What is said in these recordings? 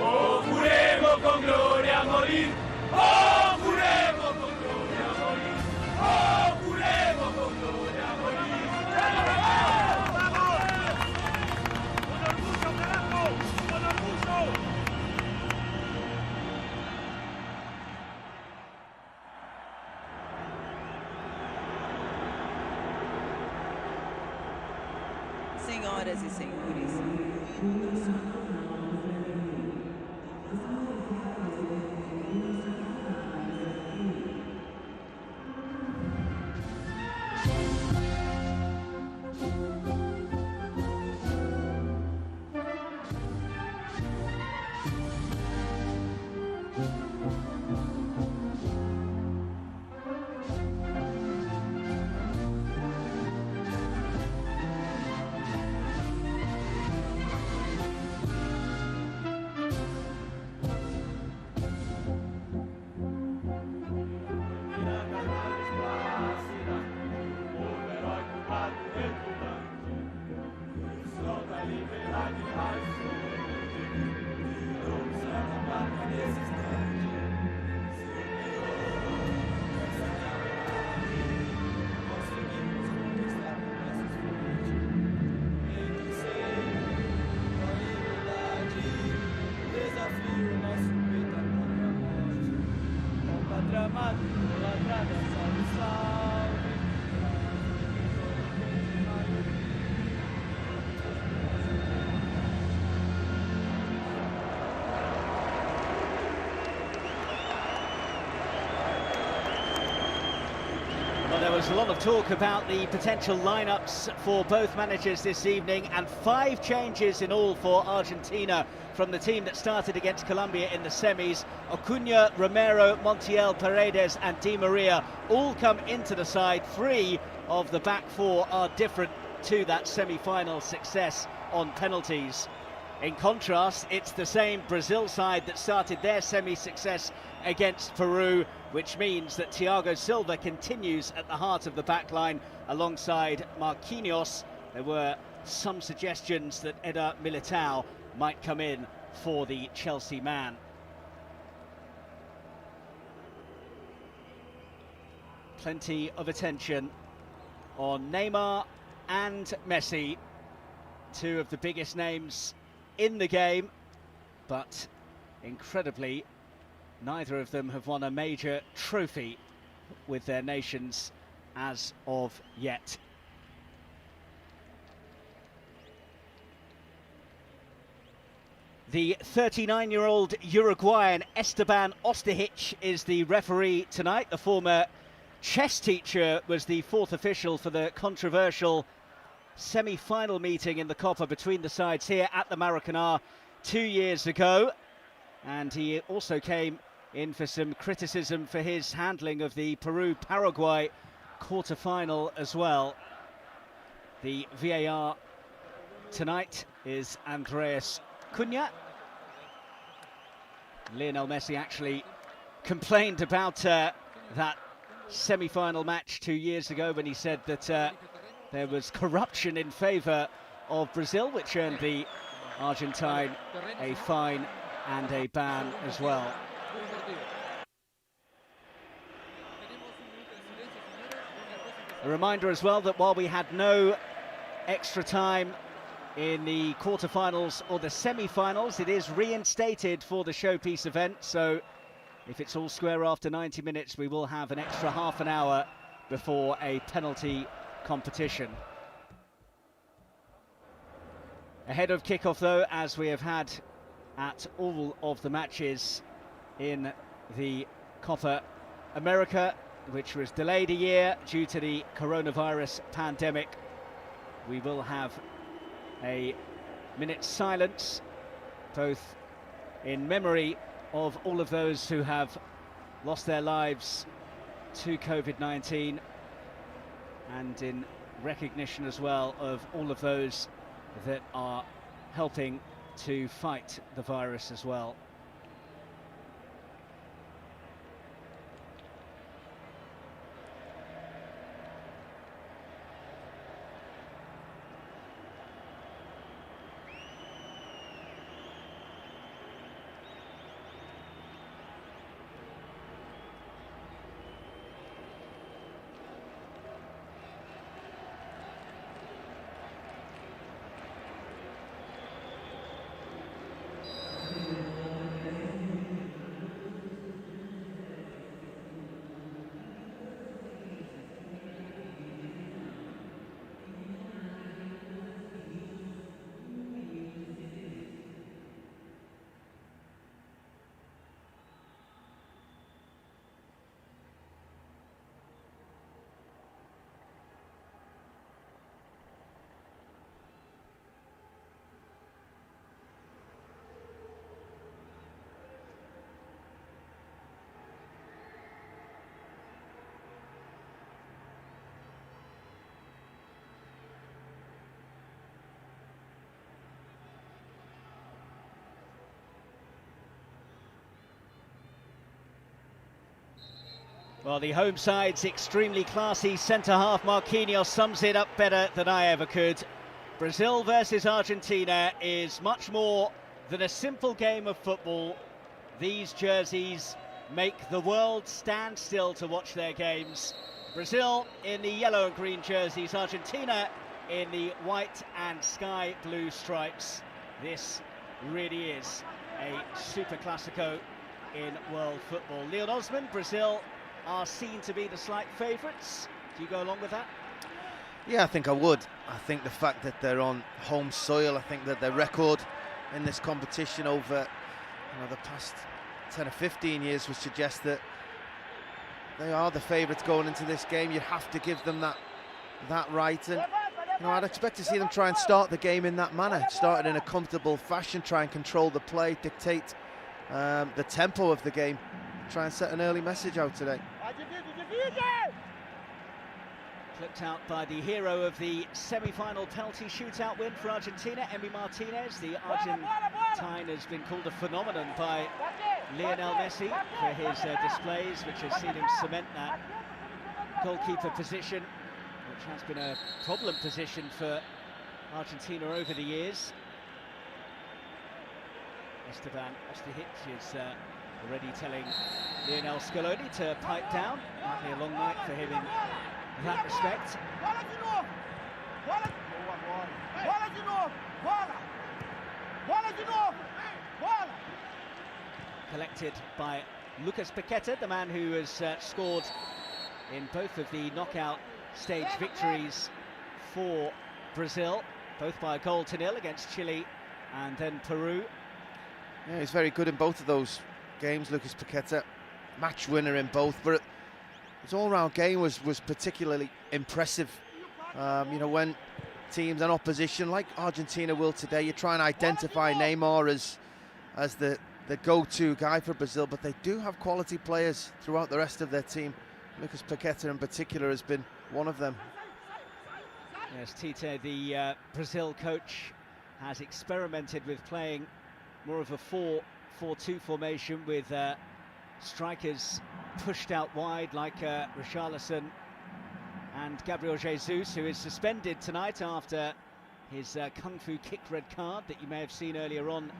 Oh, juremos con gloria a morir. Oh, juremos con gloria a morir. Oh, juremos con gloria a morir. ¡Vamos! ¡Con orgullo, carajo! ¡Con orgullo! Senhoras e senhores, There was a lot of talk about the potential lineups for both managers this evening, and 5 changes in all for Argentina from the team that started against Colombia in the semis. Acuña, Romero, Montiel, Paredes and Di Maria all come into the side. 3 of the back 4 are different to that semi-final success on penalties. In contrast, it's the same Brazil side that started their semi-success against Peru, which means that Thiago Silva continues at the heart of the back line alongside Marquinhos. There were some suggestions that Eder Militao might come in for the Chelsea man. Plenty of attention on Neymar and Messi, 2 of the biggest names in the game, but incredibly neither of them have won a major trophy with their nations as of yet. The 39-year-old Uruguayan Esteban Osterhich is the referee tonight. The former chess teacher was the 4th official for the controversial semi-final meeting in the Copa between the sides here at the Maracanã 2 years ago. And he also came in for some criticism for his handling of the Peru-Paraguay quarter-final as well. The VAR tonight is Andreas Cunha. Lionel Messi actually complained about that semi-final match 2 years ago when he said that there was corruption in favour of Brazil, which earned the Argentine a fine and a ban as well. A reminder as well that while we had no extra time in the quarterfinals or the semi-finals, it is reinstated for the showpiece event, so if it's all square after 90 minutes, we will have an extra half an hour before a penalty competition. Ahead of kickoff though, as we have had at all of the matches in the Copa America, which was delayed a year due to the coronavirus pandemic, we will have a minute's silence, both in memory of all of those who have lost their lives to COVID-19 and in recognition as well of all of those that are helping to fight the virus as well. Well, the home side's extremely classy centre-half Marquinhos sums it up better than I ever could. Brazil versus Argentina is much more than a simple game of football. These jerseys make the world stand still to watch their games. Brazil in the yellow and green jerseys, Argentina in the white and sky blue stripes. This really is a super classico in world football. Leon Osman, Brazil are seen to be the slight favourites. Do you go along with that? Yeah, I think I would. I think the fact that they're on home soil, I think that their record in this competition over the past 10 or 15 years would suggest that they are the favourites going into this game. You'd have to give them that right, and I'd expect to see them try and start the game in that manner, start it in a comfortable fashion, try and control the play, dictate the tempo of the game, try and set an early message out today. Clipped out by the hero of the semi-final penalty shootout win for Argentina, Emiliano Martínez. The Argentine has been called a phenomenon by Lionel Messi for his displays, which has seen him cement that goalkeeper position, which has been a problem position for Argentina over the years. Esteban Osterhich is already telling Lionel Scaloni to pipe down. Might be a long night for him in that respect. Collected by Lucas Paqueta, the man who has scored in both of the knockout stage victories for Brazil, both by a goal to nil against Chile and then Peru. Yeah, he's very good in both of those games, Lucas Paqueta. Match winner in both, but his all-round game was particularly impressive. When teams and opposition, like Argentina will today, you try and identify Neymar as the go-to guy for Brazil, but they do have quality players throughout the rest of their team. Lucas Paqueta in particular has been one of them. Yes, Tite, the Brazil coach, has experimented with playing more of a 4-4-2 formation with strikers pushed out wide like Richarlison and Gabriel Jesus, who is suspended tonight after his Kung Fu kick red card that you may have seen earlier on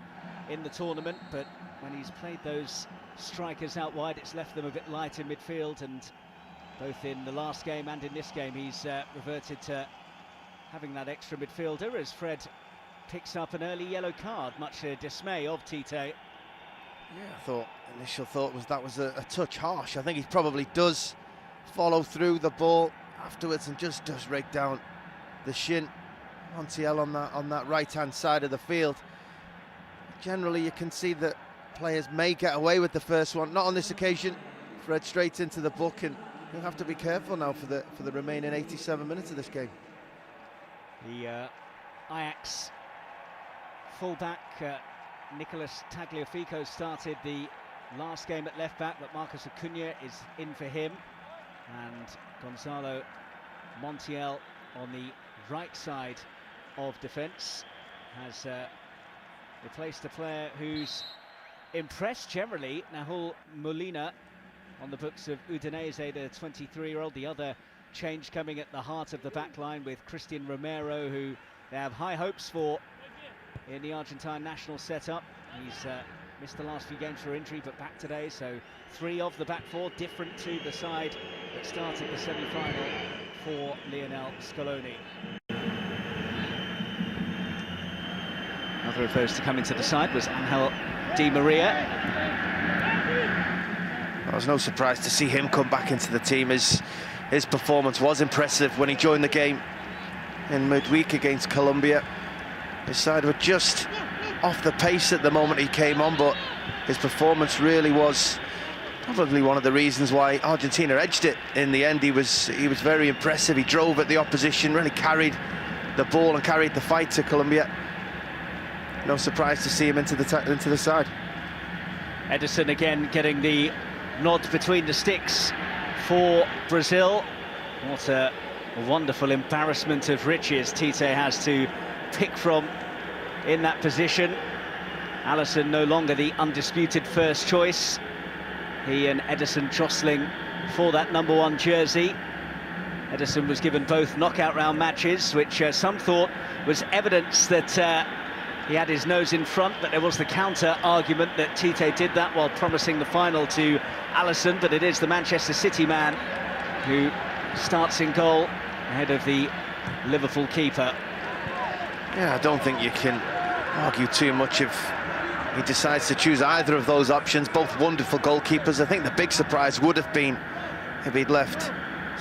in the tournament. But when he's played those strikers out wide, it's left them a bit light in midfield, and both in the last game and in this game he's reverted to having that extra midfielder as Fred picks up an early yellow card, much to dismay of Tite. Yeah, initial thought was that was a touch harsh. I think he probably does follow through the ball afterwards and just does rake down the shin. Montiel on that right-hand side of the field. Generally, you can see that players may get away with the first one. Not on this occasion. Fred straight into the book, and you'll have to be careful now for the remaining 87 minutes of this game. The Ajax fullback Nicolás Tagliafico started the last game at left back, but Marcos Acuña is in for him, and Gonzalo Montiel on the right side of defence has replaced a player who's impressed generally, Nahuel Molina, on the books of Udinese, the 23-year-old. The other change coming at the heart of the back line with Cristian Romero, who they have high hopes for in the Argentine national setup. He's missed the last few games for injury, but back today, so 3 of the back 4, different to the side that started the semi-final for Lionel Scaloni. Another of those to come into the side was Ángel Di María. Well, it was no surprise to see him come back into the team. His performance was impressive when he joined the game in midweek against Colombia. His side were just off the pace at the moment he came on, but his performance really was probably one of the reasons why Argentina edged it in the end. He was very impressive. He drove at the opposition, really carried the ball and carried the fight to Colombia. No surprise to see him into the side. Ederson again getting the nod between the sticks for Brazil. What a wonderful embarrassment of riches Tite has to pick from in that position. Alisson no longer the undisputed first choice. He and Ederson jostling for that number 1 jersey. Ederson was given both knockout round matches, which some thought was evidence that he had his nose in front, but there was the counter argument that Tite did that while promising the final to Alisson, but it is the Manchester City man who starts in goal ahead of the Liverpool keeper. Yeah, I don't think you can argue too much if he decides to choose either of those options. Both wonderful goalkeepers. I think the big surprise would have been if he'd left,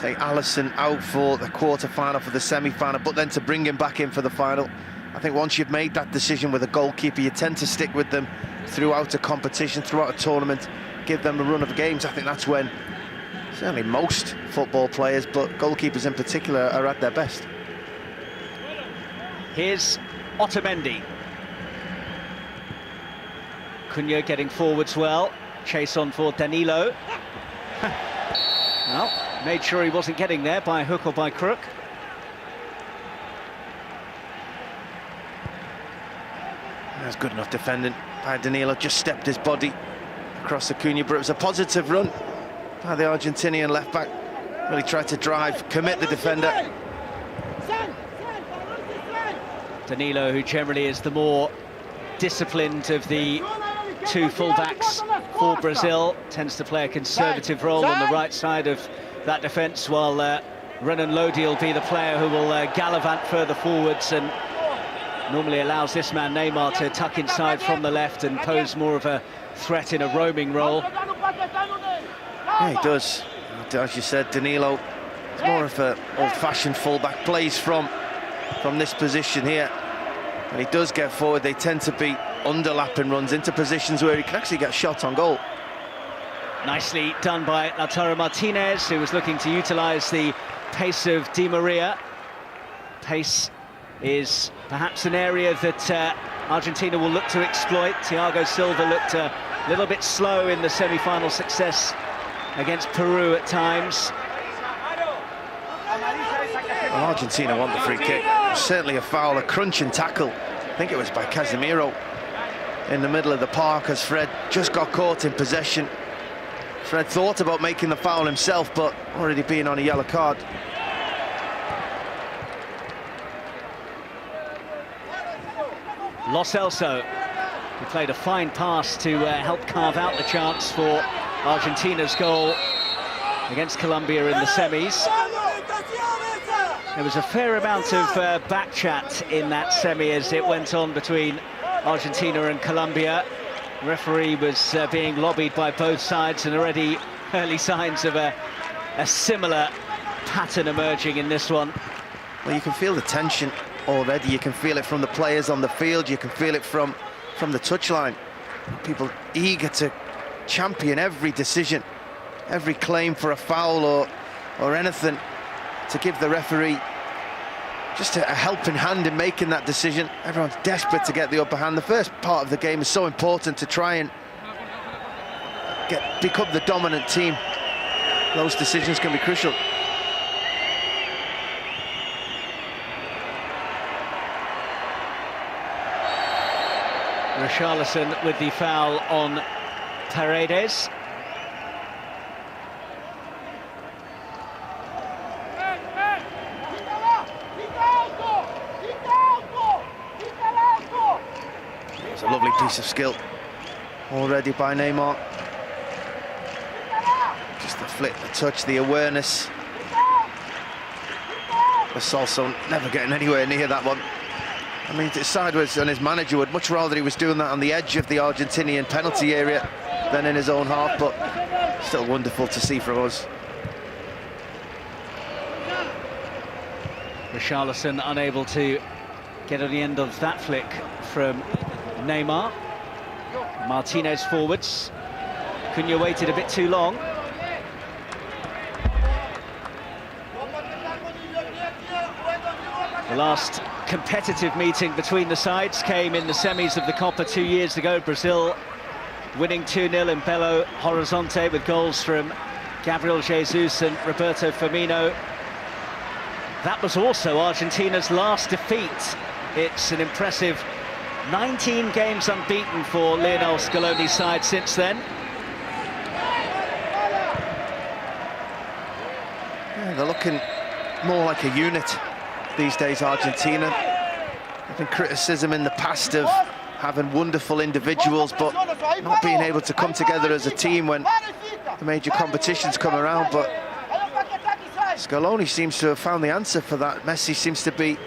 say, Alisson out for the quarter-final, for the semi-final, but then to bring him back in for the final. I think once you've made that decision with a goalkeeper, you tend to stick with them throughout a competition, throughout a tournament, give them a run of games. I think that's when certainly most football players, but goalkeepers in particular, are at their best. Here's Otamendi. Acuña getting forwards well. Chase on for Danilo. Well, made sure he wasn't getting there by hook or by crook. That's good enough defending by Danilo. Just stepped his body across Acuña, but it was a positive run by the Argentinian left-back. Really tried to drive, commit the defender. Danilo, who generally is the more disciplined of the 2 full-backs for Brazil, tends to play a conservative role on the right side of that defence, while Renan Lodi will be the player who will gallivant further forwards and normally allows this man Neymar to tuck inside from the left and pose more of a threat in a roaming role. Yeah, he does. As you said, Danilo is more of an old-fashioned full-back, plays from this position here. When he does get forward, they tend to be underlapping runs into positions where he can actually get shot on goal. Nicely done by Lautaro Martínez, who was looking to utilise the pace of Di María. Pace is perhaps an area that Argentina will look to exploit. Thiago Silva looked a little bit slow in the semi-final success against Peru at times. Well, Argentina want the free kick. Certainly a foul, a crunching tackle. I think it was by Casemiro in the middle of the park as Fred just got caught in possession. Fred thought about making the foul himself, but already being on a yellow card. Lo Celso, who played a fine pass to help carve out the chance for Argentina's goal against Colombia in the semis. There was a fair amount of back chat in that semi as it went on between Argentina and Colombia. The referee was being lobbied by both sides, and already early signs of a similar pattern emerging in this one. Well, you can feel the tension already. You can feel it from the players on the field. You can feel it from the touchline. People eager to champion every decision, every claim for a foul or anything, to give the referee just a helping hand in making that decision. Everyone's desperate to get the upper hand. The first part of the game is so important to try and become the dominant team. Those decisions can be crucial. Richarlison with the foul on Paredes. It's a lovely piece of skill already by Neymar. Just the flick, the touch, the awareness. Lo Celso never getting anywhere near that one. I mean, it's sideways, and his manager would much rather he was doing that on the edge of the Argentinian penalty area than in his own half, but still wonderful to see from us. Richarlison unable to get on the end of that flick from Neymar. Martinez forwards. Acuña waited a bit too long. The last competitive meeting between the sides came in the semis of the Copa 2 years ago. Brazil winning 2-0 in Belo Horizonte with goals from Gabriel Jesus and Roberto Firmino. That was also Argentina's last defeat. It's an impressive 19 games unbeaten for Lionel Scaloni's side since then. They're looking more like a unit these days, Argentina. There's been criticism in the past of having wonderful individuals, but not being able to come together as a team when the major competitions come around. But Scaloni seems to have found the answer for that. Messi seems to be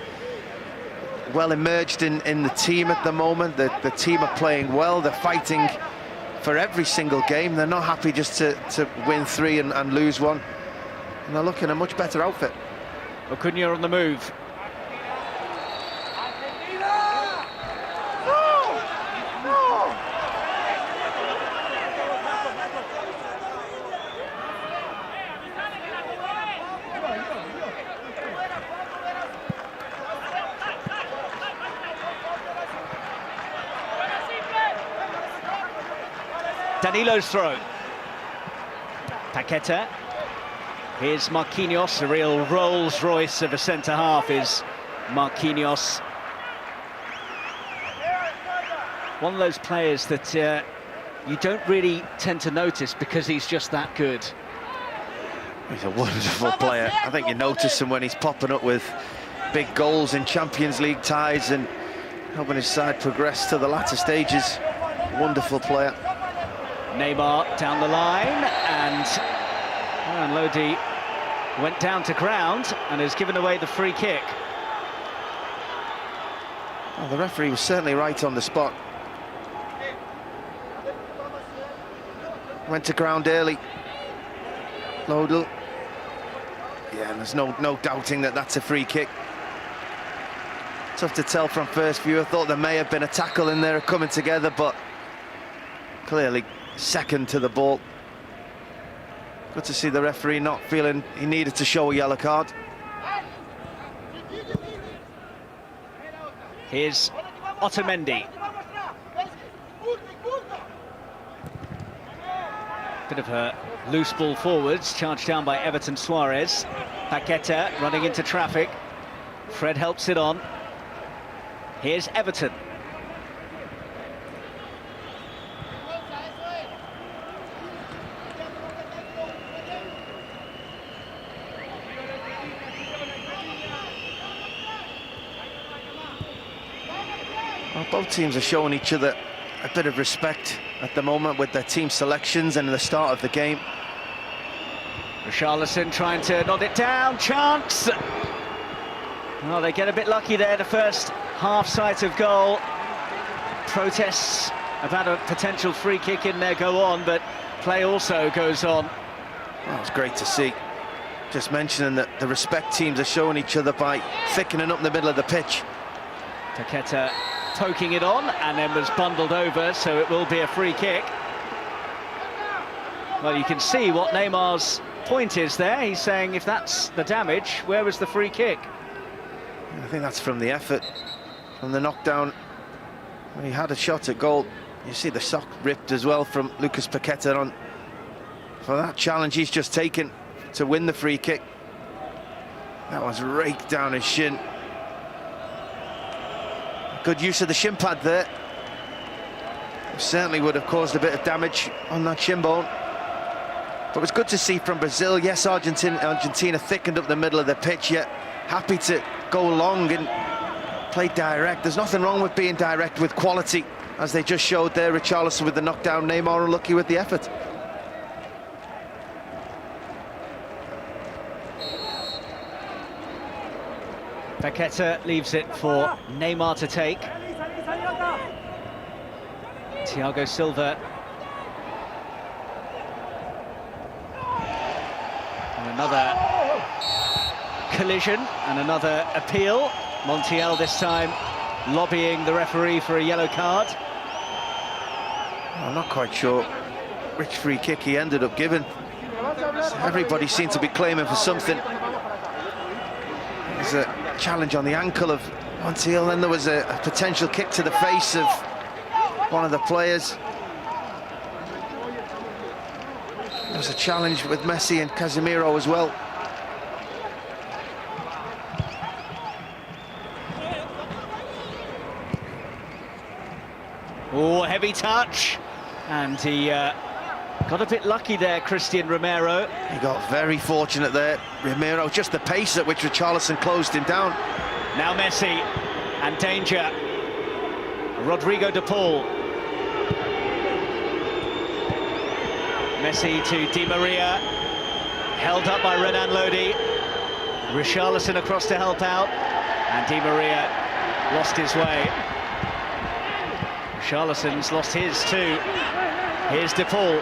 well emerged in the team at the moment. The team are playing well. They're fighting for every single game. They're not happy just to win 3 and lose 1. And they're looking a much better outfit. Acuña on the move. Danilo's throw. Paqueta. Here's Marquinhos, a real Rolls-Royce of a centre-half is Marquinhos. One of those players that you don't really tend to notice because he's just that good. He's a wonderful player. I think you notice him when he's popping up with big goals in Champions League ties and helping his side progress to the latter stages. Wonderful player. Neymar down the line, and Lodi went down to ground and has given away the free kick. Well, the referee was certainly right on the spot. Went to ground early. Lodi. Yeah, and there's no doubting that that's a free kick. Tough to tell from first view. I thought there may have been a tackle in there coming together, but clearly second to the ball. Good to see the referee not feeling he needed to show a yellow card. Here's Otamendi. Bit of a loose ball forwards, charged down by Everton Suarez. Paqueta running into traffic. Fred helps it on. Here's Everton. Well, both teams are showing each other a bit of respect at the moment with their team selections and the start of the game. Richarlison trying to nod it down, chance! Oh, they get a bit lucky there, the first half sight of goal. Protests about a potential free kick in there go on, but play also goes on. Well, it's great to see. Just mentioning that the respect teams are showing each other by thickening up the middle of the pitch. Paqueta poking it on and then was bundled over, so it will be a free kick. Well, you can see what Neymar's point is there. He's saying if that's the damage, where was the free kick? I think that's from the effort, from the knockdown. When he had a shot at goal, you see the sock ripped as well from Lucas Paqueta on for that challenge he's just taken to win the free kick. That was raked down his shin. Good use of the shin pad there. Certainly would have caused a bit of damage on that shin bone. But it was good to see from Brazil. Yes, Argentina thickened up the middle of the pitch, yet happy to go long and play direct. There's nothing wrong with being direct with quality, as they just showed there. Richarlison with the knockdown, Neymar unlucky with the effort. Paqueta leaves it for Neymar to take. Thiago Silva. And another collision and another appeal. Montiel this time lobbying the referee for a yellow card. I'm not quite sure which free kick he ended up giving. Everybody seemed to be claiming for something. There's a challenge on the ankle of Montiel, then there was a potential kick to the face of one of the players. There was a challenge with Messi and Casemiro as well. Oh, heavy touch, and he Got a bit lucky there, Cristian Romero. He got very fortunate there, Romero. Just the pace at which Richarlison closed him down. Now Messi, and danger. Rodrigo De Paul. Messi to Di Maria. Held up by Renan Lodi. Richarlison across to help out. And Di Maria lost his way. Richarlison's lost his too. Here's De Paul.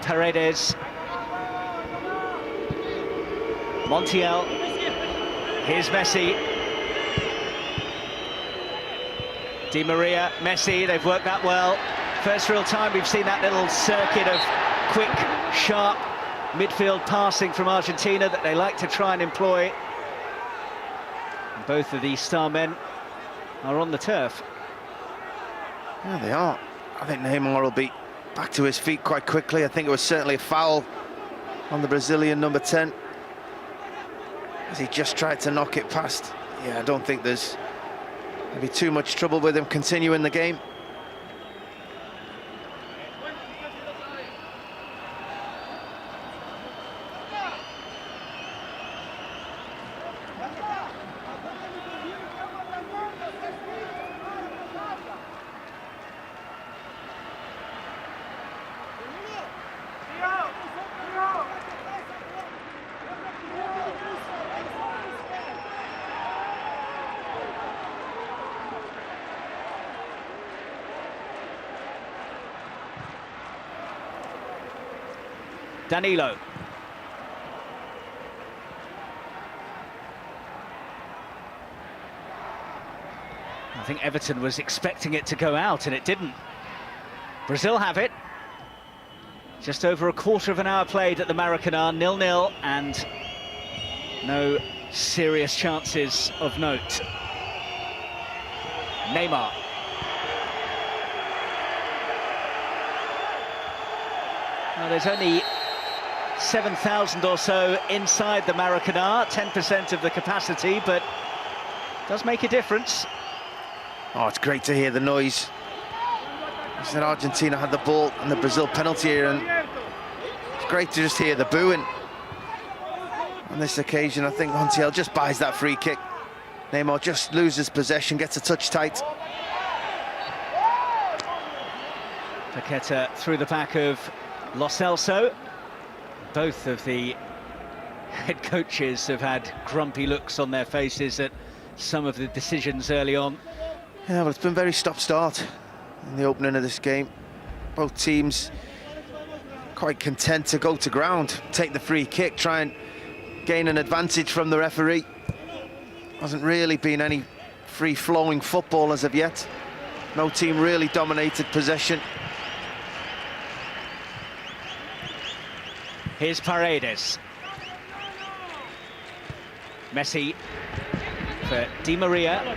Paredes. Montiel. Here's Messi. Di Maria, Messi, they've worked that well. First real time we've seen that little circuit of quick, sharp midfield passing from Argentina that they like to try and employ. And both of these star men are on the turf. Yeah, they are. I think Neymar will be back to his feet quite quickly. I think it was certainly a foul on the Brazilian number 10, as he just tried to knock it past. Yeah, I don't think there's maybe too much trouble with him continuing the game. Danilo. I think Everton was expecting it to go out and it didn't. Brazil have it. Just over a quarter of an hour played at the Maracanã, 0-0, and no serious chances of note. Neymar. Well, there's only 7,000 or so inside the Maracanã, 10% of the capacity, but does make a difference. Oh, it's great to hear the noise. I said Argentina had the ball and the Brazil penalty here, and it's great to just hear the booing. On this occasion, I think Montiel just buys that free kick. Neymar just loses possession, gets a touch tight. Paqueta through the back of Lo Celso. Both of the head coaches have had grumpy looks on their faces at some of the decisions early on. Yeah, well, it's been very stop-start in the opening of this game. Both teams quite content to go to ground, take the free kick, try and gain an advantage from the referee. Hasn't really been any free-flowing football as of yet. No team really dominated possession. Here's Paredes. Messi for Di Maria.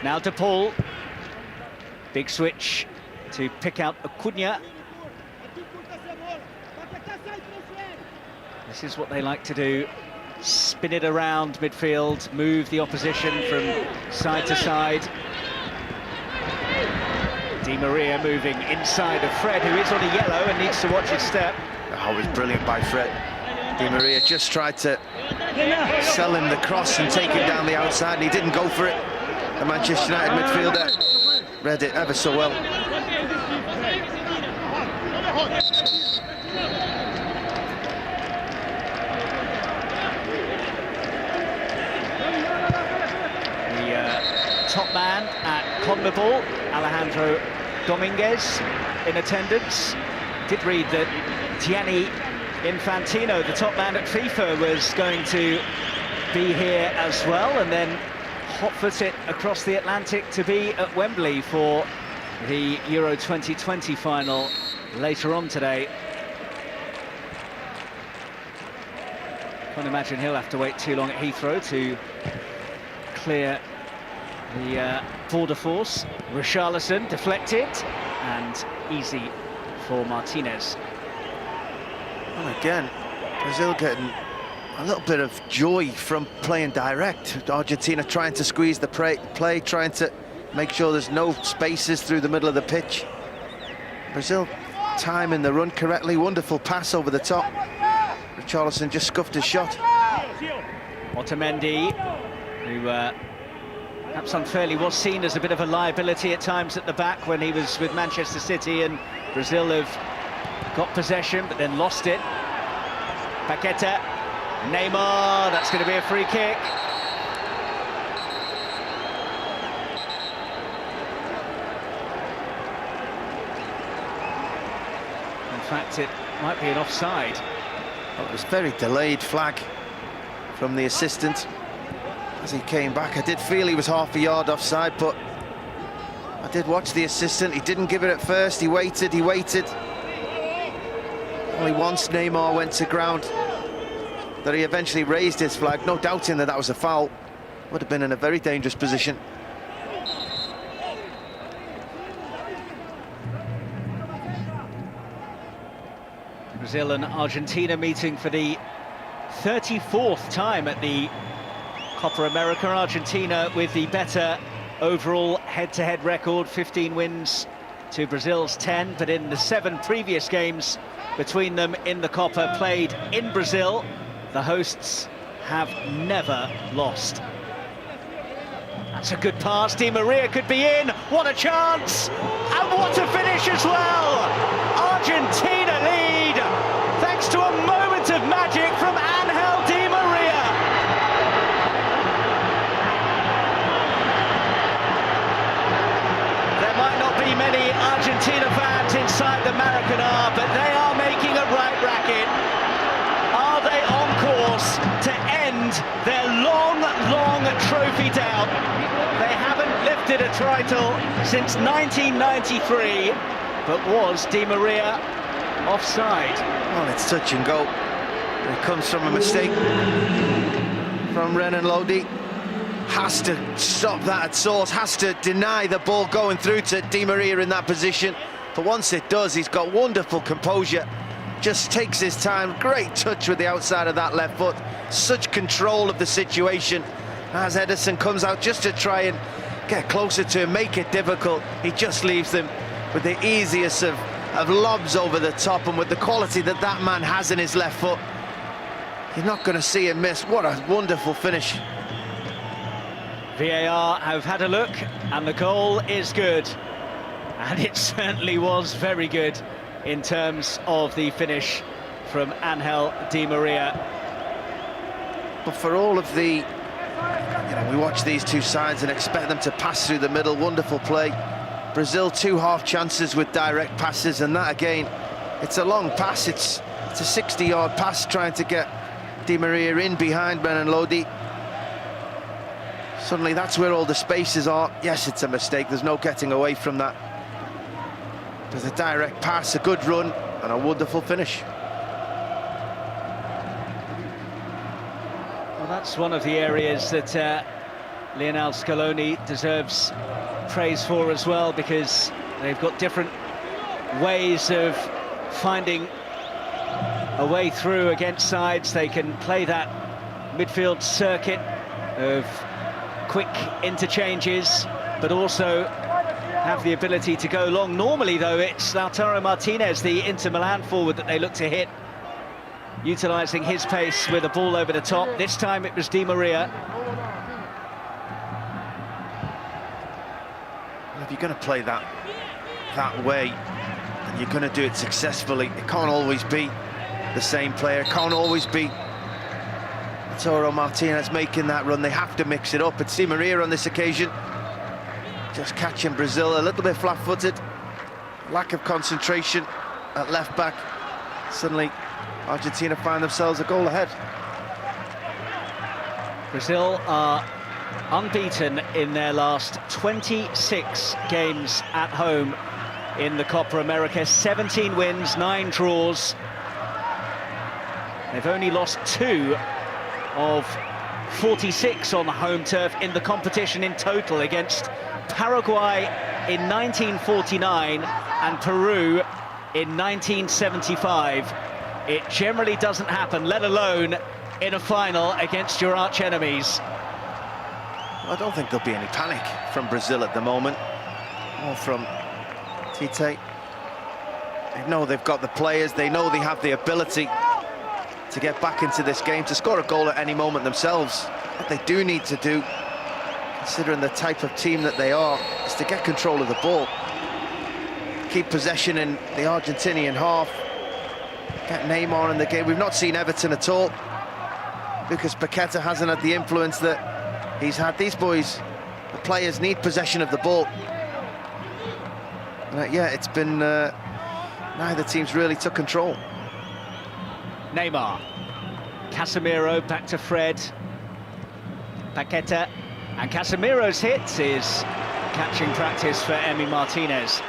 Now De Paul. Big switch to pick out Acuña. This is what they like to do. Spin it around midfield, move the opposition from side to side. Di Maria moving inside of Fred, who is on a yellow and needs to watch his step. Oh, it was brilliant by Fred. Di Maria just tried to sell him the cross and take him down the outside, and he didn't go for it. The Manchester United midfielder read it ever so well. The top man at CONMEBOL, Alejandro Dominguez, in attendance. Did read that Gianni Infantino, the top man at FIFA, was going to be here as well, and then hot-foot it across the Atlantic to be at Wembley for the Euro 2020 final later on today. Can't imagine he'll have to wait too long at Heathrow to clear the border force. Richarlison deflected, and easy for Martinez. And again, Brazil getting a little bit of joy from playing direct. Argentina trying to squeeze the play, trying to make sure there's no spaces through the middle of the pitch. Brazil timing the run correctly, wonderful pass over the top. Richarlison just scuffed his shot. Otamendi, who perhaps unfairly was seen as a bit of a liability at times at the back when he was with Manchester City, and Brazil have got possession but then lost it. Paqueta, Neymar, that's going to be a free kick. In fact, it might be an offside. Well, it was very delayed flag from the assistant as he came back. I did feel he was half a yard offside, but I did watch the assistant. He didn't give it at first. He waited, he waited. Only once Neymar went to ground that he eventually raised his flag, no doubting that that was a foul. Would have been in a very dangerous position. Brazil and Argentina meeting for the 34th time at the Copa America. Argentina with the better overall head-to-head record, 15 wins to Brazil's 10, but in the 7 previous games between them in the Copa played in Brazil, the hosts have never lost. That's a good pass. Di Maria could be in. What a chance! And what a finish as well! Argentina lead thanks to a moment of magic from Ángel Di María. There might not be many Argentina fans inside the Maracanã, but they are making a right racket. Are they on course to end their long, long trophy drought? They haven't lifted a title since 1993, but was Di Maria offside? Well, it's touch and go. It comes from a mistake from Renan Lodi. Has to stop that at source, has to deny the ball going through to Di Maria in that position. But once it does, he's got wonderful composure. Just takes his time, great touch with the outside of that left foot. Such control of the situation as Ederson comes out just to try and get closer to him, make it difficult. He just leaves them with the easiest of lobs over the top, and with the quality that that man has in his left foot, you're not going to see him miss. What a wonderful finish. VAR have had a look, and the goal is good. And it certainly was very good in terms of the finish from Ángel Di María. But for all of the, we watch these two sides and expect them to pass through the middle. Wonderful play. Brazil 2 half chances with direct passes, and that again, it's a long pass. It's a 60-yard pass trying to get Di Maria in behind Renan Lodi. Suddenly that's where all the spaces are. Yes, it's a mistake, there's no getting away from that. There's a direct pass, a good run, and a wonderful finish. Well, that's one of the areas that Lionel Scaloni deserves praise for as well, because they've got different ways of finding a way through against sides. They can play that midfield circuit of quick interchanges, but also have the ability to go long. Normally, though, it's Lautaro Martínez, the Inter Milan forward, that they look to hit, utilising his pace with a ball over the top. This time it was Di Maria. If you're going to play that way, and you're going to do it successfully, it can't always be the same player. It can't always be Lautaro Martínez making that run. They have to mix it up. It's Di Maria on this occasion, just catching Brazil a little bit flat-footed. Lack of concentration at left back. Suddenly Argentina find themselves a goal ahead. Brazil are unbeaten in their last 26 games at home in the Copa America. 17 wins, 9 draws. They've only lost 2 of 46 on the home turf in the competition in total, against Paraguay in 1949 and Peru in 1975. It generally doesn't happen, let alone in a final against your arch enemies. I don't think there'll be any panic from Brazil at the moment, or from Tite. They know they've got the players, they know they have the ability to get back into this game, to score a goal at any moment themselves. What they do need to do, considering the type of team that they are, is to get control of the ball. Keep possession in the Argentinian half. Get Neymar in the game. We've not seen Everton at all, because Paqueta hasn't had the influence that he's had. These boys, the players, need possession of the ball. Yeah, it's been... neither team's really took control. Neymar. Casemiro back to Fred. Paqueta. And Casemiro's hit is catching practice for Emiliano Martínez.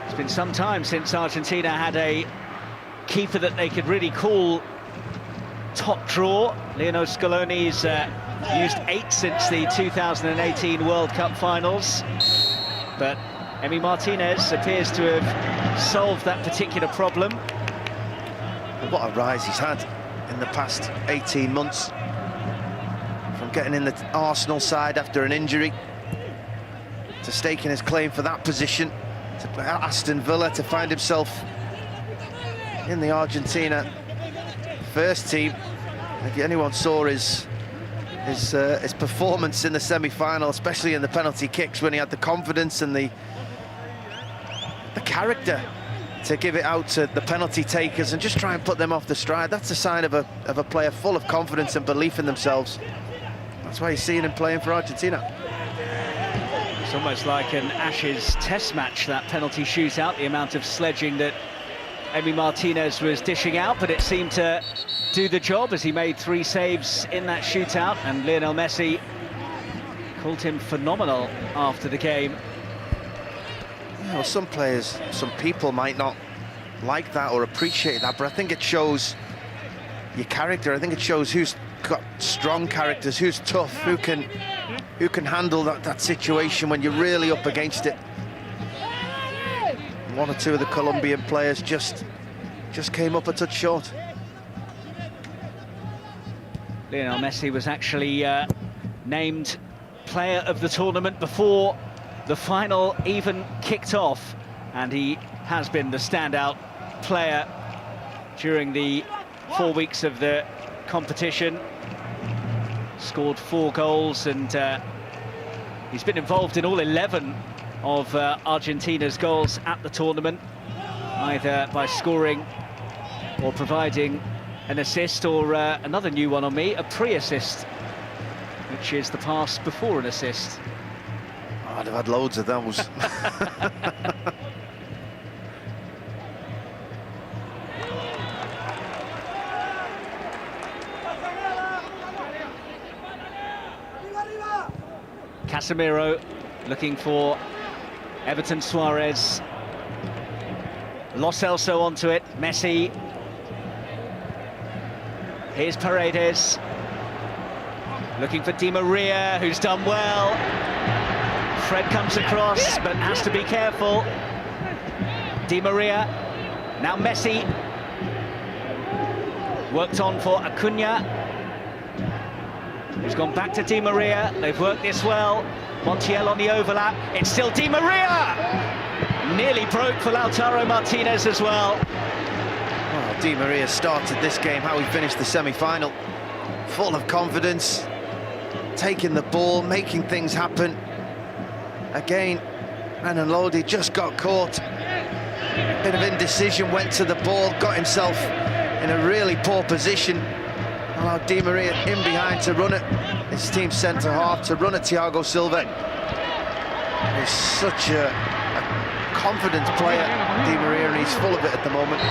It's been some time since Argentina had a keeper that they could really call top draw. Lionel Scaloni's used 8 since the 2018 World Cup finals, but Emiliano Martínez appears to have solved that particular problem. And what a rise he's had in the past 18 months, from getting in the Arsenal side after an injury, to staking his claim for that position, to Aston Villa, to find himself in the Argentina first team. If anyone saw his performance in the semi-final, especially in the penalty kicks, when he had the confidence and the character to give it out to the penalty takers and just try and put them off the stride, that's a sign of a player full of confidence and belief in themselves. That's why you're seeing him playing for Argentina. It's almost like an Ashes test match, that penalty shootout, the amount of sledging that Emiliano Martínez was dishing out, but it seemed to do the job as he made 3 saves in that shootout, and Lionel Messi called him phenomenal after the game. You know, some players, some people might not like that or appreciate that, but I think it shows your character. I think it shows who's got strong characters, who's tough, who can handle that situation when you're really up against it. 1 or 2 of the Colombian players just came up a touch short. Lionel Messi was actually named player of the tournament before the final even kicked off, and he has been the standout player during the 4 weeks of the competition. Scored 4 goals, and he's been involved in all 11 of Argentina's goals at the tournament, either by scoring or providing an assist, or another new one on me, a pre-assist, which is the pass before an assist. Oh, I'd have had loads of those. Casemiro looking for Everton Suarez. Lo Celso onto it. Messi. Here's Paredes. Looking for Di María, who's done well. Fred comes across, but has to be careful. Di María. Now Messi. Worked on for Acuña, who's gone back to Di María. They've worked this well. Montiel on the overlap. It's still Di María! Nearly broke for Lautaro Martínez as well. Oh, Di María started this game, how he finished the semi-final. Full of confidence, taking the ball, making things happen. Again, Renan Lodi just got caught. A bit of indecision, went to the ball, got himself in a really poor position. Allowed Di María in behind to run it. His team's centre-half to run at Thiago Silva. He's such a confident player, Di María, and he's full of it at the moment.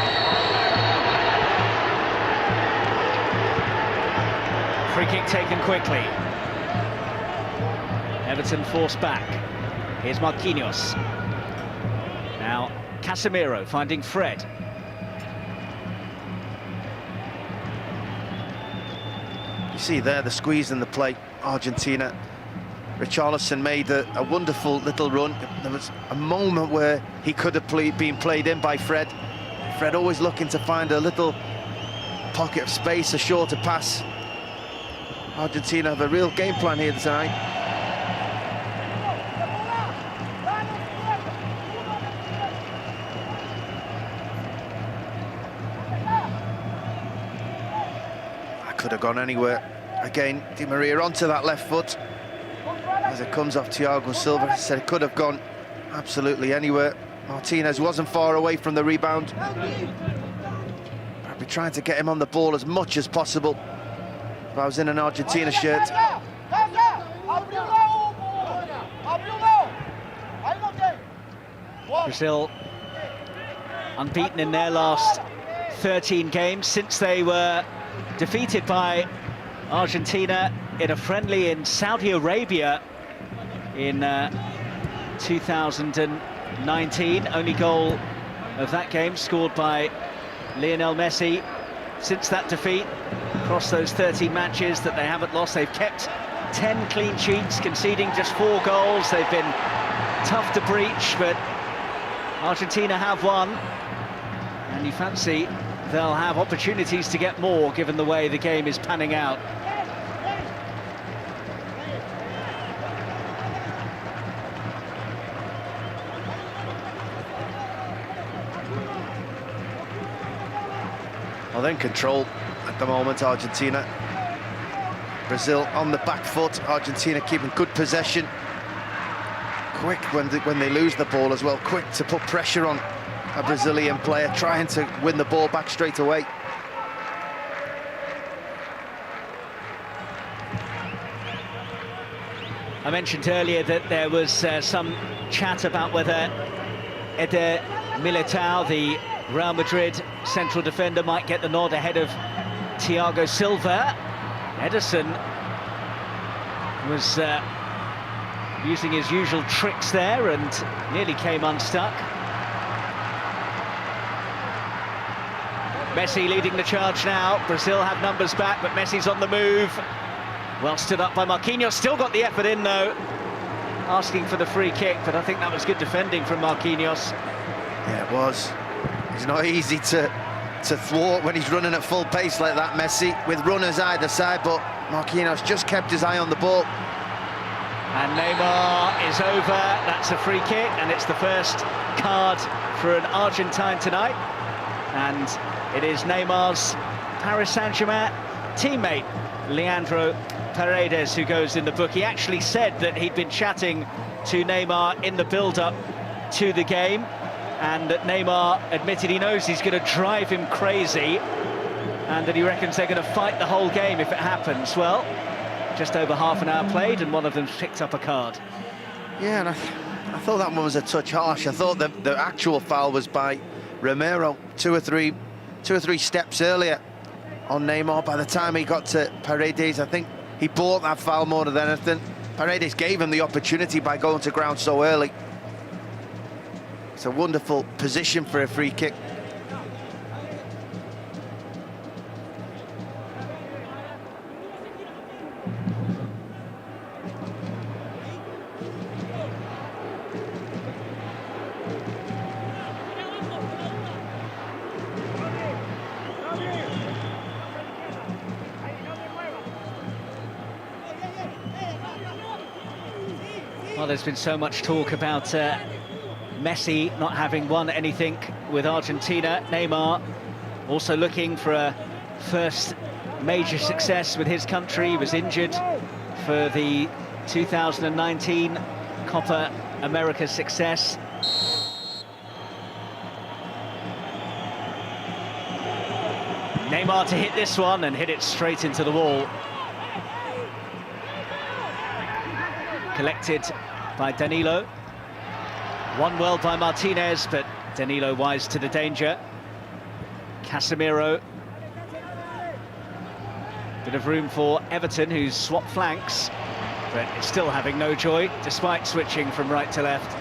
Free kick taken quickly. Everton forced back. Here's Marquinhos. Now Casemiro finding Fred. You see there the squeeze in the play. Argentina Richarlison made a wonderful little run. There was a moment where he could have been played in by Fred. Fred always looking to find a little pocket of space, a shorter pass. Argentina have a real game plan here tonight. That could have gone anywhere. Again, Di María onto that left foot. As it comes off Thiago Silva, I said it could have gone absolutely anywhere. Martinez wasn't far away from the rebound. I'd be trying to get him on the ball as much as possible if I was in an Argentina shirt. Brazil unbeaten in their last 13 games since they were defeated by Argentina in a friendly in Saudi Arabia in 2019. Only goal of that game scored by Lionel Messi. Since that defeat, across those 13 matches that they haven't lost, they've kept 10 clean sheets, conceding just 4 goals. They've been tough to breach, but Argentina have won, and you fancy they'll have opportunities to get more given the way the game is panning out. Well, they're in control at the moment, Argentina. Brazil on the back foot. Argentina keeping good possession. Quick when they lose the ball as well. Quick to put pressure on a Brazilian player, trying to win the ball back straight away. I mentioned earlier that there was some chat about whether Eder Militao, the Real Madrid central defender, might get the nod ahead of Thiago Silva. Ederson was using his usual tricks there and nearly came unstuck. Messi leading the charge now. Brazil have numbers back, but Messi's on the move. Well stood up by Marquinhos, still got the effort in though. Asking for the free kick, but I think that was good defending from Marquinhos. Yeah, it was. It's not easy to thwart when he's running at full pace like that, Messi, with runners either side, but Marquinhos just kept his eye on the ball. And Neymar is over. That's a free kick, and it's the first card for an Argentine tonight. And it is Neymar's Paris Saint-Germain teammate, Leandro Paredes, who goes in the book. He actually said that he'd been chatting to Neymar in the build-up to the game, and that Neymar admitted he knows he's going to drive him crazy, and that he reckons they're going to fight the whole game if it happens. Well, just over half an hour played, and one of them picked up a card. Yeah, and I thought that one was a touch harsh. I thought that the actual foul was by Romero, two or three steps earlier on Neymar. By the time he got to Paredes, I think he bought that foul more than anything. Paredes gave him the opportunity by going to ground so early. It's a wonderful position for a free kick. Well, there's been so much talk about Messi not having won anything with Argentina. Neymar also looking for a first major success with his country. He was injured for the 2019 Copa America success. Neymar to hit this one and hit it straight into the wall. Collected by Danilo. Won well by Martinez, but Danilo wise to the danger. Casemiro. Bit of room for Everton, who's swapped flanks, but is still having no joy, despite switching from right to left.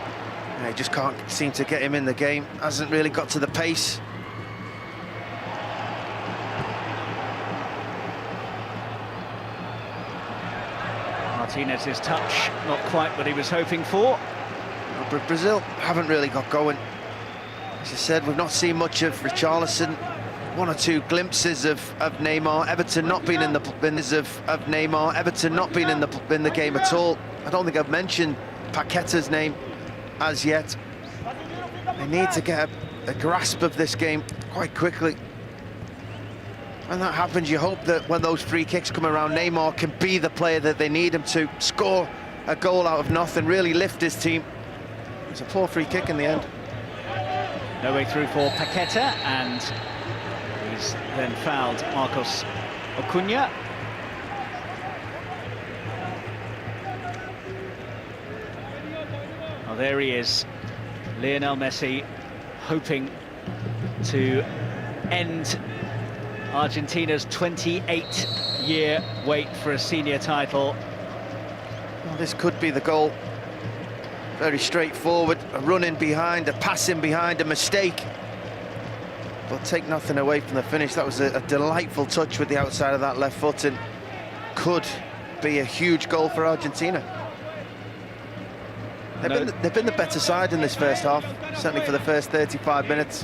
Yeah, he just can't seem to get him in the game. Hasn't really got to the pace. Martinez's touch, not quite what he was hoping for. But Brazil haven't really got going. As I said, we've not seen much of Richarlison. One or two glimpses of Neymar. Everton not been in the Neymar. Everton not been in the game at all. I don't think I've mentioned Paqueta's name as yet. They need to get a grasp of this game quite quickly. When that happens, you hope that when those free kicks come around, Neymar can be the player that they need him to, score a goal out of nothing, really lift his team. It's a poor free kick in the end. No way through for Paqueta, and he's then fouled Marcos Acuña. Oh, there he is, Lionel Messi, hoping to end Argentina's 28-year wait for a senior title. Well, this could be the goal. Very straightforward, a run in behind, a pass in behind, a mistake. But take nothing away from the finish. That was a delightful touch with the outside of that left foot, and could be a huge goal for Argentina. They've been the better side in this first half, certainly for the first 35 minutes.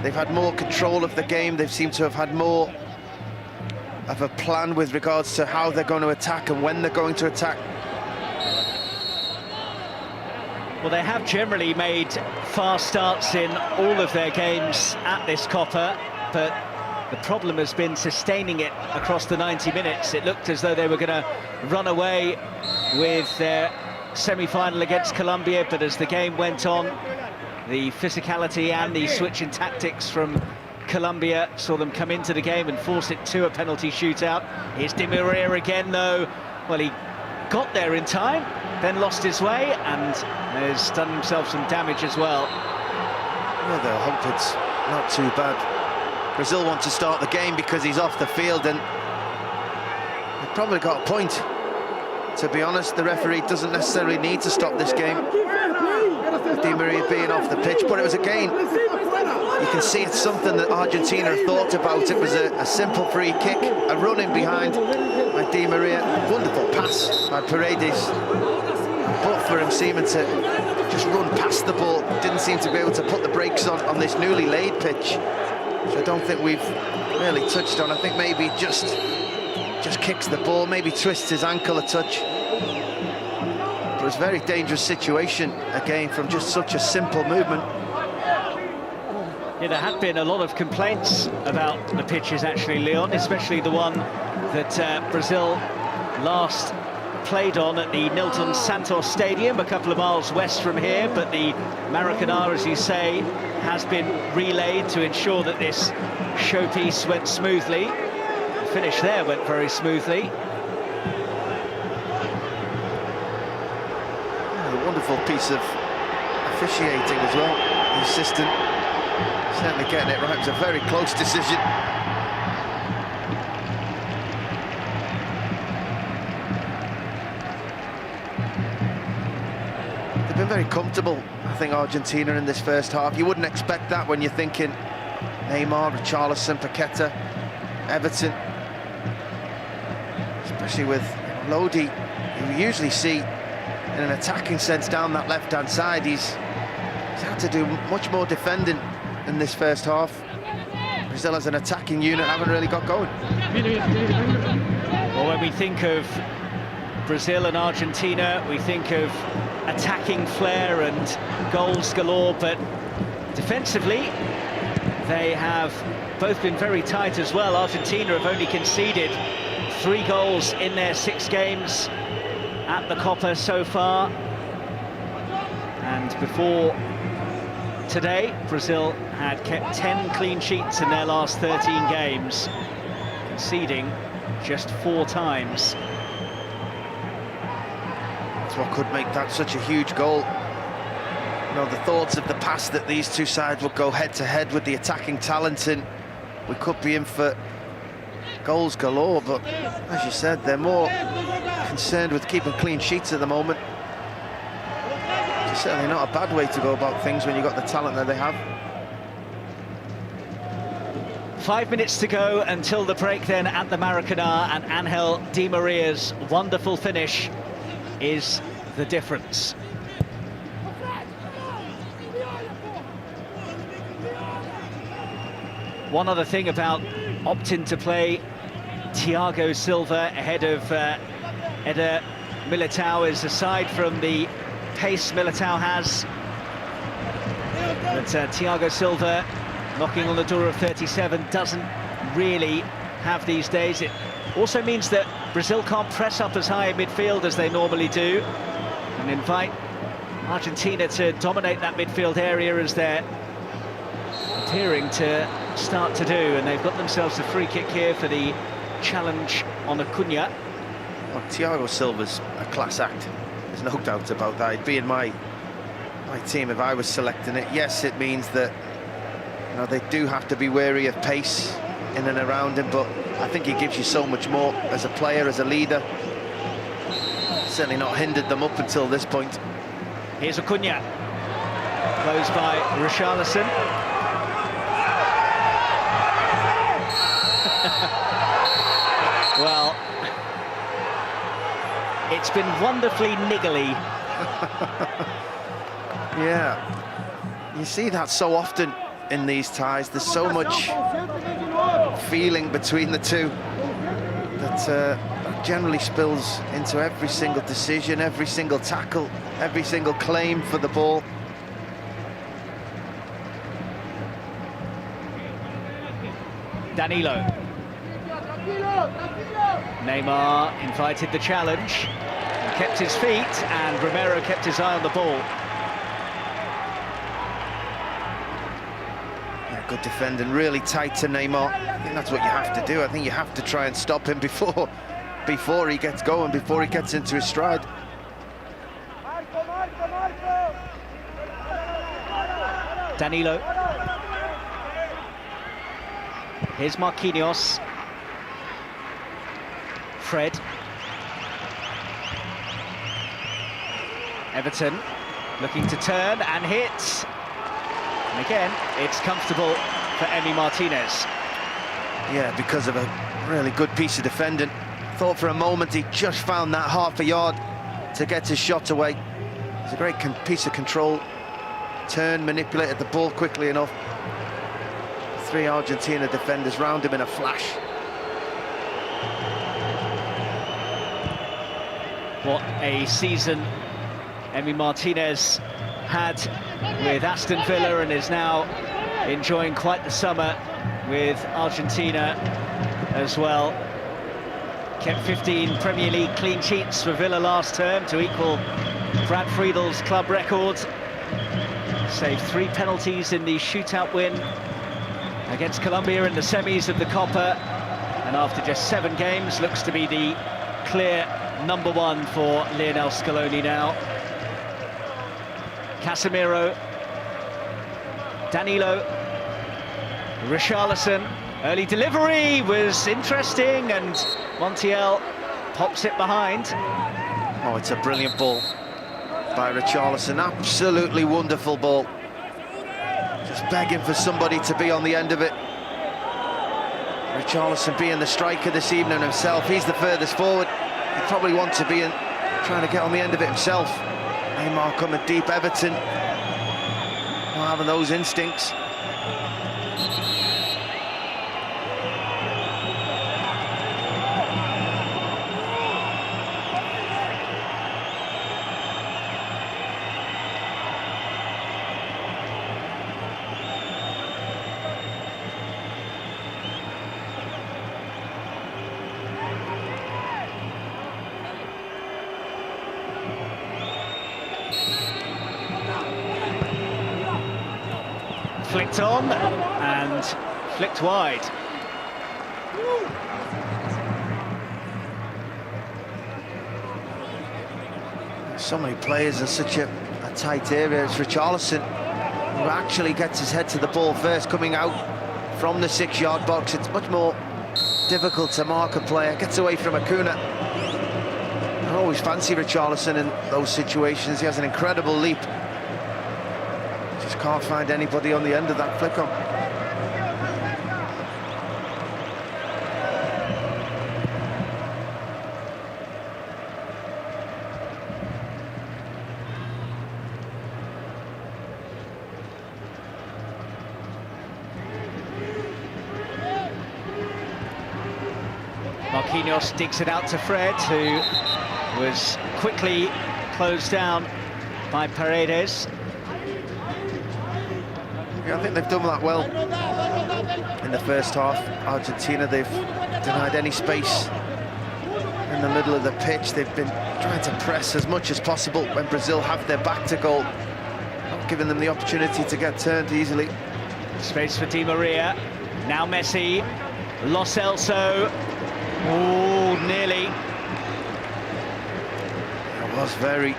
They've had more control of the game. They seem to have had more of a plan with regards to how they're going to attack and when they're going to attack. Well, they have generally made fast starts in all of their games at this Copa, but the problem has been sustaining it across the 90 minutes. It looked as though they were going to run away with their semi-final against Colombia, but as the game went on, the physicality and the switch in tactics from Colombia saw them come into the game and force it to a penalty shootout. Here's Di María again, though. Well, he got there in time, then lost his way, and has done himself some damage as well. Well, I hope it's not too bad. Brazil want to start the game because he's off the field, and they've probably got a point. To be honest, the referee doesn't necessarily need to stop this game. Di María being off the pitch, but it was again, you can see it's something that Argentina have thought about. It was a simple free kick, a run in behind by Di María, wonderful pass by Paredes, but for him seeming to just run past the ball, didn't seem to be able to put the brakes on this newly laid pitch, which I don't think we've really touched on. I think maybe just kicks the ball, maybe twists his ankle a touch. But it was a very dangerous situation, again, from just such a simple movement. Yeah, there had been a lot of complaints about the pitches, actually, Leon, especially the one that Brazil last played on at the Nilton Santos Stadium, a couple of miles west from here, but the Maracanã, as you say, has been relayed to ensure that this showpiece went smoothly. The finish there went very smoothly. A wonderful piece of officiating as well. The assistant certainly getting it right. It was a very close decision. They've been very comfortable, I think, Argentina in this first half. You wouldn't expect that when you're thinking Neymar, Richarlison, Paqueta, Everton, especially with Lodi, who you usually see in an attacking sense down that left-hand side. He's had to do much more defending in this first half. Brazil as an attacking unit haven't really got going. Well, when we think of Brazil and Argentina, we think of attacking flair and goals galore, but defensively they have both been very tight as well. Argentina have only conceded 3 goals in their 6 games at the Copa so far, and before today Brazil had kept 10 clean sheets in their last 13 games, conceding just 4 times. That's what could make that such a huge goal. You know, the thoughts of the past that these two sides would go head-to-head with the attacking talent, and we could be in for goals galore, but as you said, they're more concerned with keeping clean sheets at the moment. It's certainly not a bad way to go about things when you've got the talent that they have. 5 minutes to go until the break then at the Maracanã, and Ángel Di Maria's wonderful finish is the difference. One other thing about opting to play Thiago Silva ahead of Eder Militao is, aside from the pace Militao has, that Thiago Silva, knocking on the door of 37, doesn't really have these days. It also means that Brazil can't press up as high in midfield as they normally do, and invite Argentina to dominate that midfield area as they're appearing to start to do. And they've got themselves a free kick here for the challenge on Acuña. Well, Thiago Silva's a class act, there's no doubt about that. He'd be in my team if I was selecting it. Yes, it means that, you know, they do have to be wary of pace in and around him, but I think he gives you so much more as a player, as a leader. Certainly not hindered them up until this point. Here's Acuña, closed by Richarlison. Well, it's been wonderfully niggly. Yeah, you see that so often in these ties. There's so much feeling between the two that generally spills into every single decision, every single tackle, every single claim for the ball. Danilo. Neymar invited the challenge, kept his feet, and Romero kept his eye on the ball. Yeah, good defending, really tight to Neymar. I think that's what you have to do. I think you have to try and stop him before he gets going, before he gets into his stride. Danilo. Here's Marquinhos. Fred. Everton looking to turn and hit. And again, it's comfortable for Emi Martínez. Yeah, because of a really good piece of defending. Thought for a moment he just found that half a yard to get his shot away. It's a great piece of control. Turn, manipulated the ball quickly enough. 3 Argentina defenders round him in a flash. What a season Emi Martínez had with Aston Villa, and is now enjoying quite the summer with Argentina as well. Kept 15 Premier League clean sheets for Villa last term to equal Brad Friedel's club record. Saved 3 penalties in the shootout win against Colombia in the semis of the Copa, and after just 7 games looks to be the clear #1 for Lionel Scaloni now. Casemiro, Danilo, Richarlison. Early delivery was interesting, and Montiel pops it behind. Oh, it's a brilliant ball by Richarlison. Absolutely wonderful ball. Just begging for somebody to be on the end of it. Richarlison being the striker this evening himself, he's the furthest forward. He'd probably want to be trying to get on the end of it himself. Neymar coming deep, Everton not having those instincts. Flicked on and flicked wide. So many players in such a tight area. It's Richarlison who actually gets his head to the ball first, coming out from the 6-yard box. It's much more difficult to mark a player. Gets away from Acuña. I always fancy Richarlison in those situations. He has an incredible leap. Just can't find anybody on the end of that flick on. Marquinhos digs it out to Fred, who was quickly closed down by Paredes. Yeah, I think they've done that well in the first half. Argentina, they've denied any space in the middle of the pitch. They've been trying to press as much as possible when Brazil have their back to goal, not giving them the opportunity to get turned easily. Space for Di Maria. Now Messi. Lo Celso. Oh, nearly. It was very,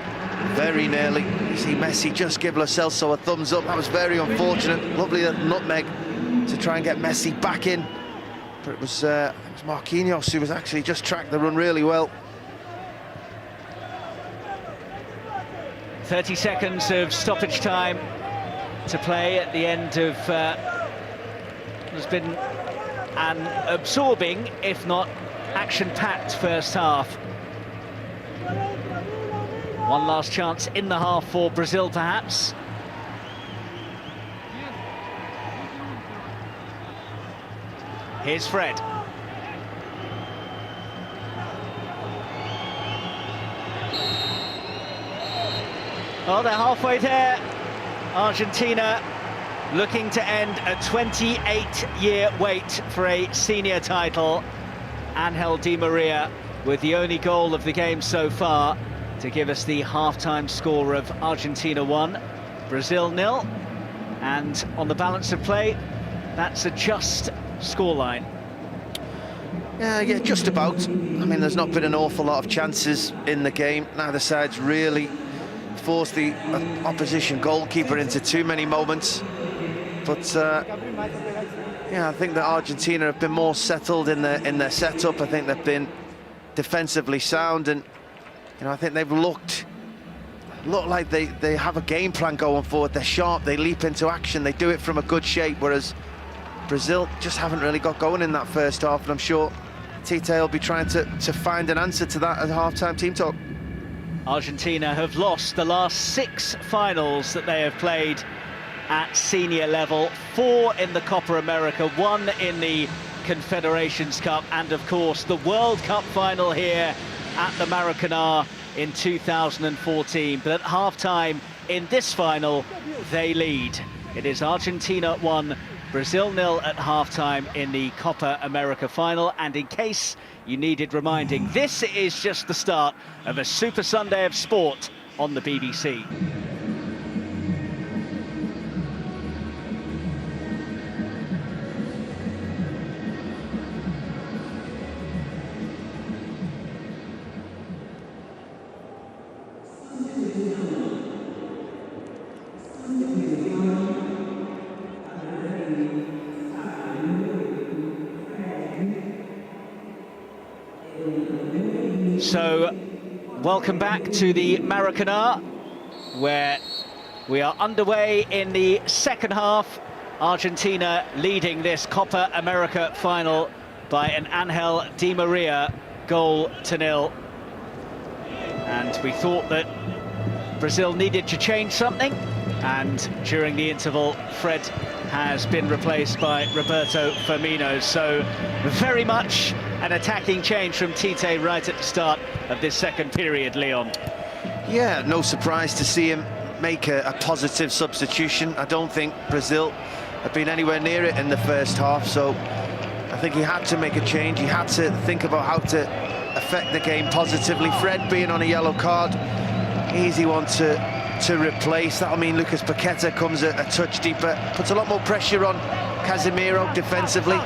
very nearly. You see Messi just give Lo Celso a thumbs up. That was very unfortunate. Lovely nutmeg to try and get Messi back in. But it was Marquinhos who was actually just tracked the run really well. 30 seconds of stoppage time to play at the end of has been an absorbing, if not action-packed, first half. One last chance in the half for Brazil, perhaps. Here's Fred. Oh, they're halfway there. Argentina looking to end a 28-year wait for a senior title. Ángel Di María with the only goal of the game so far to give us the half-time score of Argentina 1, Brazil 0. And on the balance of play, that's a just scoreline. Yeah, just about. I mean, there's not been an awful lot of chances in the game. Neither side's really forced the opposition goalkeeper into too many moments. But yeah, I think that Argentina have been more settled in their setup. I think they've been defensively sound, and I think they've looked like they have a game plan going forward. They're sharp, they leap into action, they do it from a good shape, whereas Brazil just haven't really got going in that first half, and I'm sure Tite will be trying to find an answer to that at half-time team talk. Argentina have lost the last 6 finals that they have played at senior level, 4 in the Copa America, 1 in the Confederations Cup, and of course the World Cup final here at the Maracanã in 2014. But at half-time in this final, they lead. It is Argentina 1, Brazil 0 at half-time in the Copa America final. And in case you needed reminding, this is just the start of a Super Sunday of sport on the BBC. So, welcome back to the Maracanã, where we are underway in the second half. Argentina leading this Copa America final by an Ángel Di María goal to 0. And we thought that Brazil needed to change something, and during the interval, Fred has been replaced by Roberto Firmino. So very much an attacking change from Tite right at the start of this second period, Leon. Yeah, no surprise to see him make a positive substitution. I don't think Brazil have been anywhere near it in the first half, so I think he had to make a change. He had to think about how to affect the game positively. Fred being on a yellow card, easy one to replace. That'll mean Lucas Paqueta comes a touch deeper, puts a lot more pressure on Casemiro defensively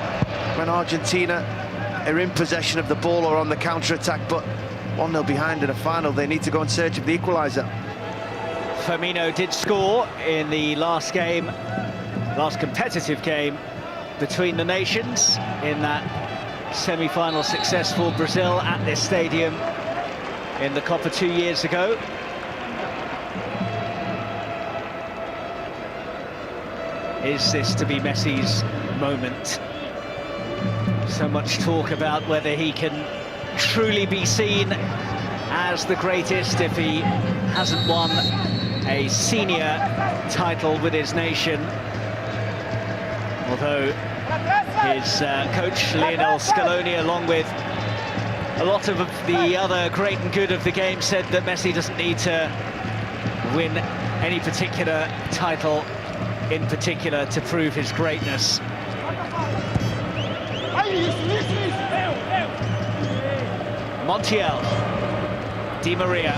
when Argentina are in possession of the ball or on the counter-attack. But 1-0 behind in a final, they need to go in search of the equaliser. Firmino did score in the last competitive game between the nations in that semi-final success for Brazil at this stadium in the Copa 2 years ago. Is this to be Messi's moment? So much talk about whether he can truly be seen as the greatest if he hasn't won a senior title with his nation. Although his coach Lionel Scaloni, along with A lot of the other great and good of the game said that Messi doesn't need to win any particular title in particular to prove his greatness. Montiel, Di Maria,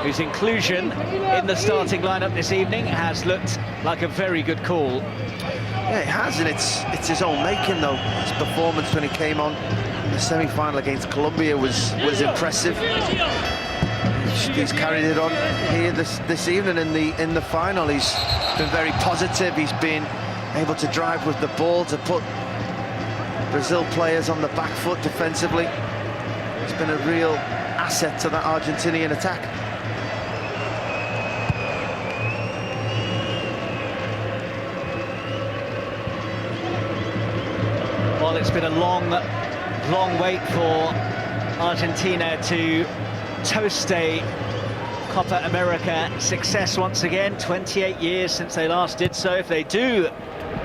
whose inclusion in the starting lineup this evening has looked like a very good call. Yeah, it has, and it's his own making though. His performance when he came on in the semi-final against Colombia was impressive. He's carried it on here this evening in the final. He's been very positive. He's been able to drive with the ball to put Brazil players on the back foot defensively. He's been a real asset to that Argentinian attack. Well, it's been a long wait for Argentina to toast a Copa America success once again. 28 years since they last did so. If they do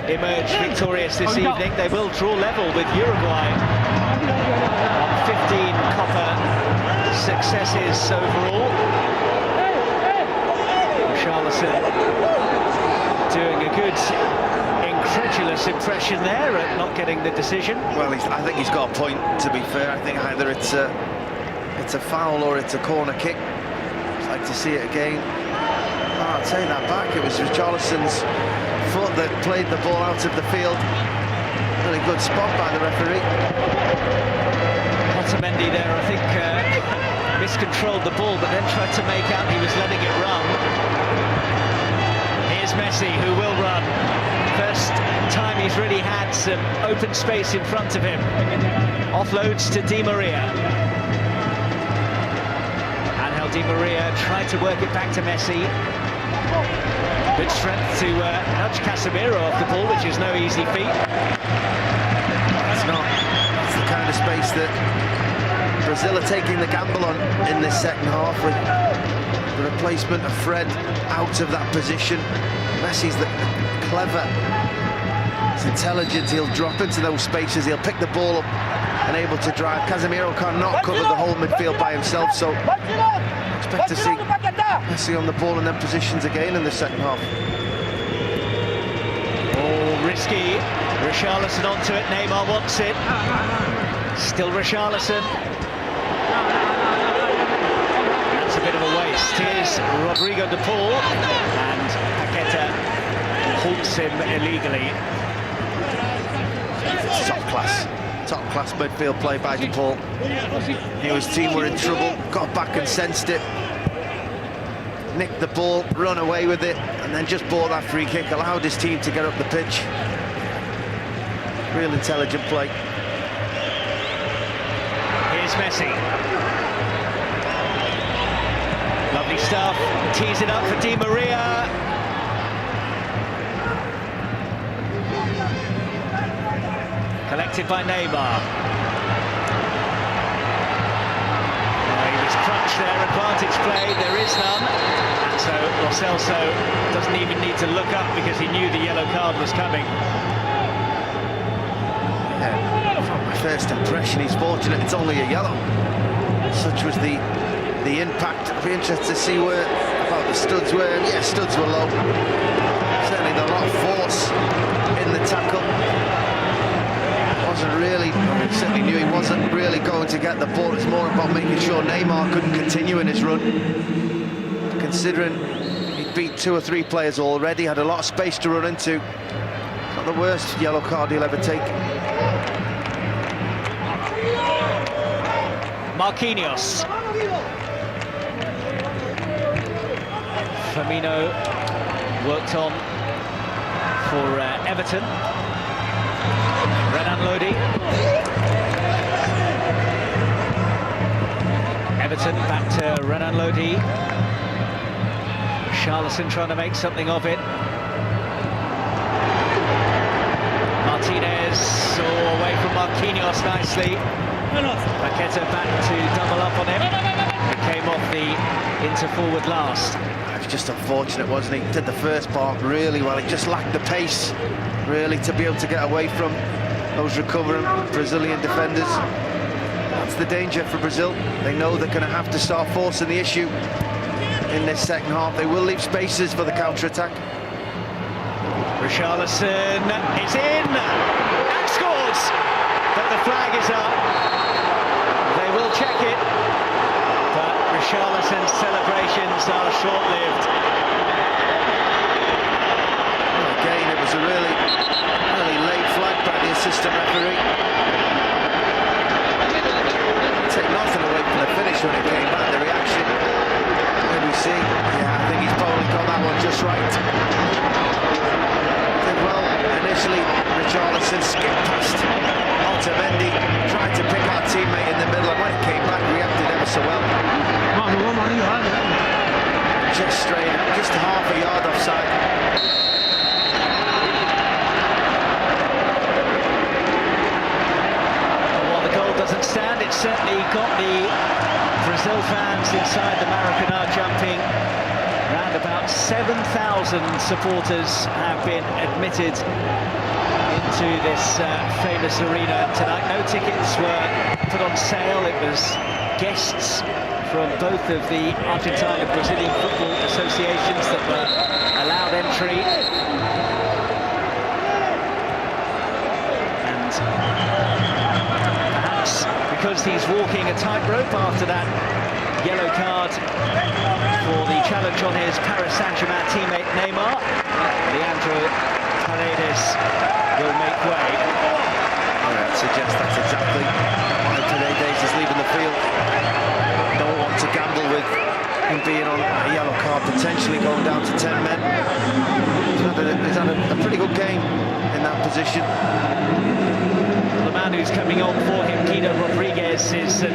emerge victorious this evening, they will draw level with Uruguay on 15 Copa successes overall. Richarlison doing a good incredulous impression there at not getting the decision. Well, I think he's got a point, to be fair. I think either it's a foul or it's a corner kick. I'd like to see it again. Oh, I'll take that back. It was Richarlison's foot that played the ball out of the field. Really good spot by the referee. Otamendi there, I think, miscontrolled the ball, but then tried to make out he was letting it run. Here's Messi, who will run. First time he's really had some open space in front of him. Offloads to Di Maria. Ángel Di Maria tried to work it back to Messi. Good strength to nudge Casemiro off the ball, which is no easy feat. It's not. It's the kind of space that Brazil are taking the gamble on in this second half with the replacement of Fred out of that position. Messi's the clever, he's intelligent, he'll drop into those spaces, he'll pick the ball up and able to drive. Casemiro cannot cover the whole midfield by himself, so expect to see Messi on the ball in them positions again in the second half. Oh, risky. Richarlison onto it, Neymar wants it. Still Richarlison. That's a bit of a waste. Here's Rodrigo De Paul, and Paqueta halts him illegally. Top class midfield play by De Paul. He knew his team were in trouble, got back and sensed it. Nicked the ball, run away with it, and then just bought that free kick, allowed his team to get up the pitch. Real intelligent play. Here's Messi. Lovely stuff. Tees it up for Di Maria. Collected by Neymar. He was crunched there, advantage play, there is none. And so Lo Celso doesn't even need to look up because he knew the yellow card was coming. Yeah, from my first impression, he's fortunate it's only a yellow. Such was the impact. I'd be interested to see where about the studs were. Yeah, studs were low. Certainly a lot of force in the tackle. Wasn't really, he certainly knew he wasn't really going to get the ball. It's more about making sure Neymar couldn't continue in his run. Considering he'd beat 2 or 3 players already, had a lot of space to run into. Not the worst yellow card he'll ever take. Marquinhos. Firmino worked on for Everton. Renan Lodi. Everton back to Renan Lodi. Richarlison trying to make something of it. Martinez away from Marquinhos nicely. Paqueta back to double up on him. It came off the inter-forward last. It was just unfortunate, wasn't he? Did the first part really well. He just lacked the pace, really, to be able to get away from those recovering Brazilian defenders. That's the danger for Brazil. They know they're going to have to start forcing the issue in this second half. They will leave spaces for the counter-attack. Richarlison is in and scores, but the flag is up. They will check it, but Richarlison's celebrations are short-lived. Again, it was a really late flag by the assistant referee. Take nothing away from the finish when it came back, the reaction. Here we see, I think he's probably got that one just right. Did well initially, Richarlison skipped past Otamendi, tried to pick our teammate in the middle, and when it came back, reacted ever so well. Just straight, just half a yard offside. Doesn't stand. It certainly got the Brazil fans inside the Maracanã jumping. Around about 7,000 supporters have been admitted into this famous arena tonight. No tickets were put on sale. It was guests from both of the Argentine and Brazilian football associations that were allowed entry. Because he's walking a tightrope after that yellow card for the challenge on his Paris Saint-Germain teammate Neymar, Leandro Paredes will make way. I suggest that's exactly why Paredes is leaving the field. Don't want to gamble with him being on a yellow card, potentially going down to 10 men. He's had a pretty good game in that position. The man who's coming on for him, Guido Rodríguez, is an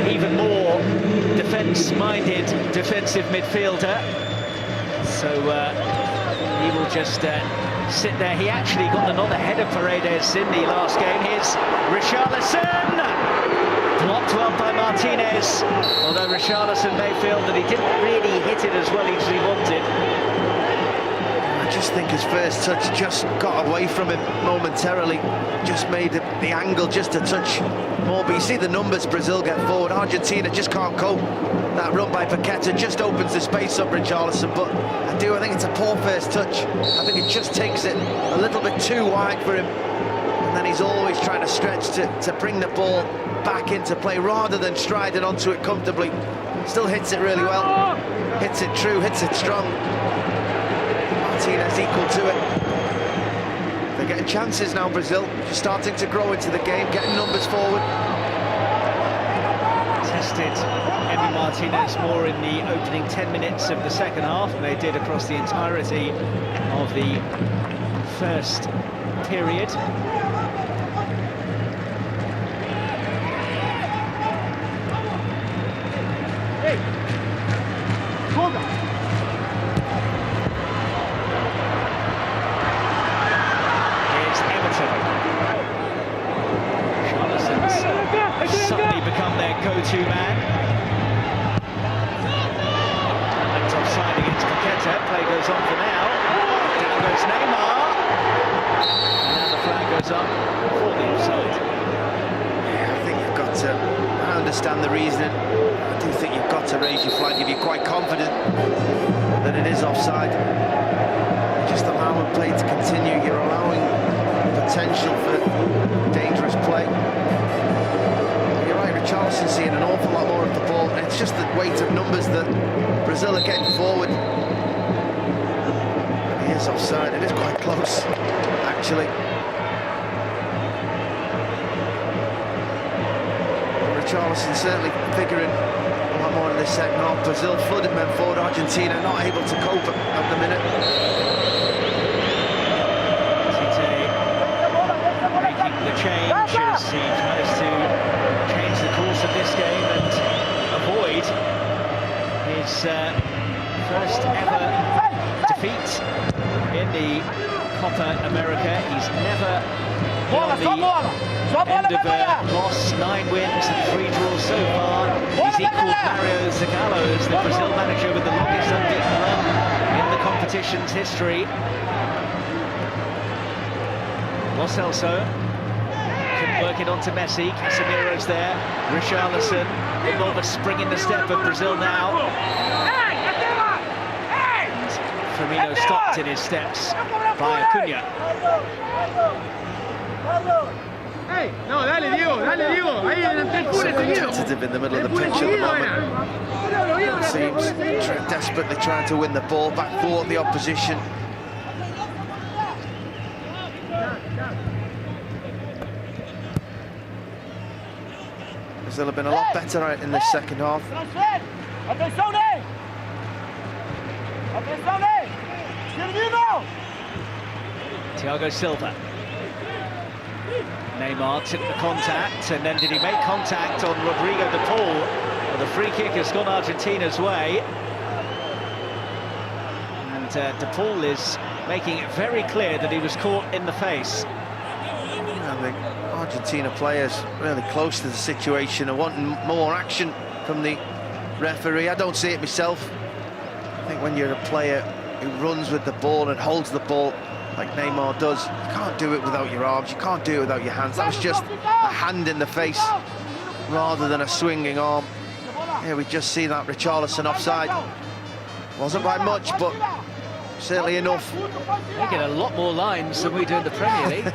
even more defence-minded defensive midfielder. So he will just sit there. He actually got the nod ahead of Paredes in the last game. Here's Richarlison! Blocked well by Martínez, although Richarlison may feel that he didn't really hit it as well as he wanted. I just think his first touch just got away from him momentarily, just made the angle just a touch more. But you see the numbers Brazil get forward. Argentina just can't cope. That run by Paqueta just opens the space up Richarlison, but I think it's a poor first touch. I think it just takes it a little bit too wide for him, and then he's always trying to stretch to bring the ball back into play rather than striding onto it comfortably. Still hits it really well, hits it true, hits it strong. Martínez equal to it. They're getting chances now, Brazil, just starting to grow into the game, getting numbers forward. Tested Emiliano Martínez more in the opening 10 minutes of the second half than they did across the entirety of the first period. Suddenly become their go-to man. Left offside against Paqueta. Play goes on for now. Down goes Neymar. And now the flag goes up for the offside. Yeah, I think you've got to. I understand the reasoning. I do think you've got to raise your flag if you're quite confident that it is offside. Just allowing play to continue. You're allowing potential for dangerous play. Richarlison seeing an awful lot more of the ball. It's just the weight of numbers that Brazil are getting forward. He is offside. It is quite close, actually. Richarlison certainly figuring a lot more in this second half. Brazil flooded men forward. Argentina not able to cope at the minute. Making the change as he tries to change the course of this game and avoid his first ever defeat in the Copa America. He's never on the end of a loss, 9 wins and 3 draws so far. He's equalled Mario Zagallo as the Brazil manager with the longest unbeaten run in the competition's history. Lo Celso can working on to Messi. Casemiro's there. Richarlison. A bit more of a spring in the step of Brazil now. Firmino stopped in his steps by Acuña. So competitive in the middle of the pitch at the moment. It seems desperately trying to win the ball back for the opposition. Brazil have been a lot better in this second half. Thiago Silva. Neymar took the contact, and then did he make contact on Rodrigo De Paul? Well, the free kick has gone Argentina's way. And De Paul is making it very clear that he was caught in the face. I think Argentina players really close to the situation are wanting more action from the referee. I don't see it myself. I think when you're a player who runs with the ball and holds the ball like Neymar does, you can't do it without your arms, you can't do it without your hands. That was just a hand in the face rather than a swinging arm. Here we just see that Richarlison offside. Wasn't by much, but certainly enough. They get a lot more lines than we do in the Premier League.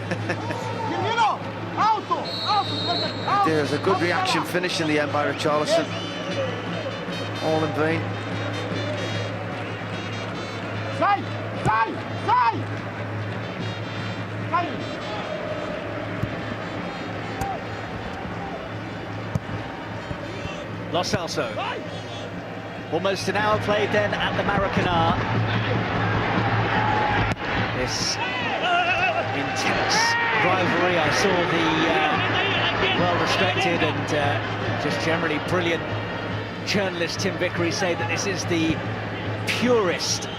There's a good reaction finish in the end by Richarlison. All in vain. Lo Celso. Almost an hour played then at the Maracanã. This intense rivalry. I saw the well-respected and just generally brilliant journalist Tim Vickery say that this is the purest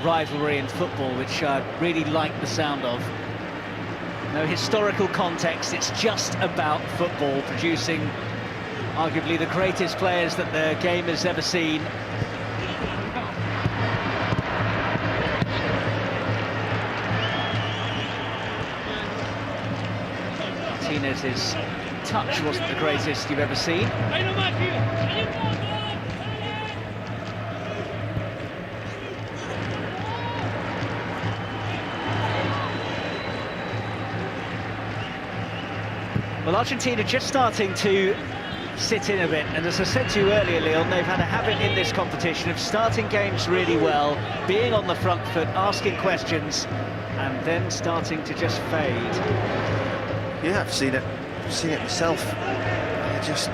rivalry in football, which I really like the sound of. No historical context, it's just about football, producing arguably the greatest players that the game has ever seen. Martinez's touch wasn't the greatest you've ever seen. Well, Argentina just starting to sit in a bit, and as I said to you earlier, Leon, they've had a habit in this competition of starting games really well, being on the front foot, asking questions, and then starting to just fade. Yeah, I've seen it myself. I just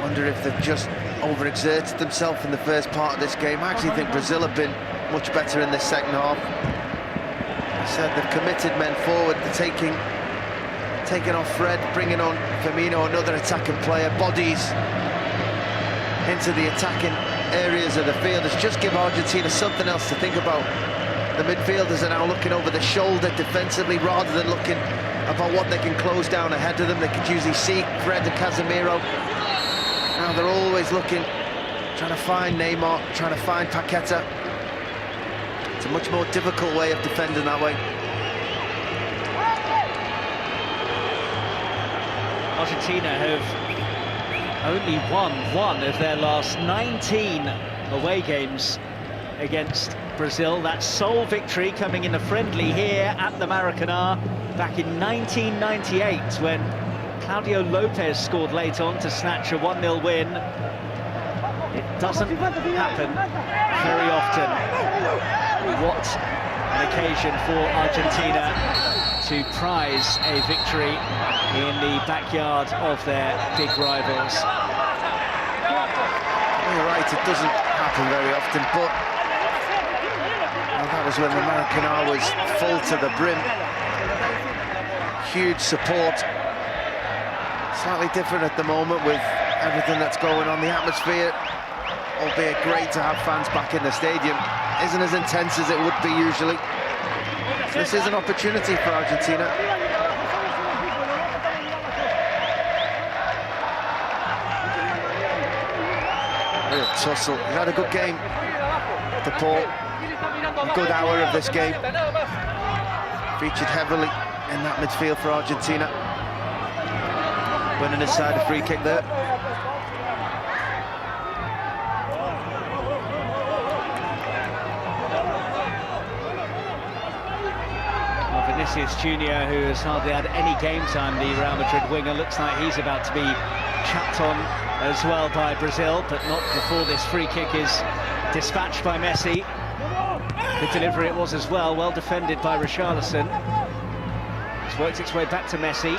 wonder if they've just overexerted themselves in the first part of this game. I actually think Brazil have been much better in this second half. I said they've committed men forward, they're taking off Fred, bringing on Firmino, another attacking player, bodies into the attacking areas of the field. It's just give Argentina something else to think about. The midfielders are now looking over the shoulder defensively rather than looking about what they can close down ahead of them. They could usually see Fred and Casemiro. Now they're always looking, trying to find Neymar, trying to find Paqueta. It's a much more difficult way of defending that way. Argentina have only won one of their last 19 away games against Brazil. That sole victory coming in a friendly here at the Maracanã back in 1998 when Claudio Lopez scored late on to snatch a 1-0 win. It doesn't happen very often. What an occasion for Argentina to prize a victory in the backyard of their big rivals. You're right, it doesn't happen very often, but well, that was when the Maracanã was full to the brim. Huge support. Slightly different at the moment with everything that's going on. The atmosphere, albeit great to have fans back in the stadium, isn't as intense as it would be usually. So this is an opportunity for Argentina. Real tussle. He's had a good game, De Paul. A good hour of this game. Featured heavily in that midfield for Argentina. winning his side a free kick there. Vinicius Junior, who has hardly had any game time, the Real Madrid winger, looks like he's about to be chapped on as well by Brazil, but not before this free kick is dispatched by Messi. Good delivery it was as well, well defended by Richarlison. It's worked its way back to Messi.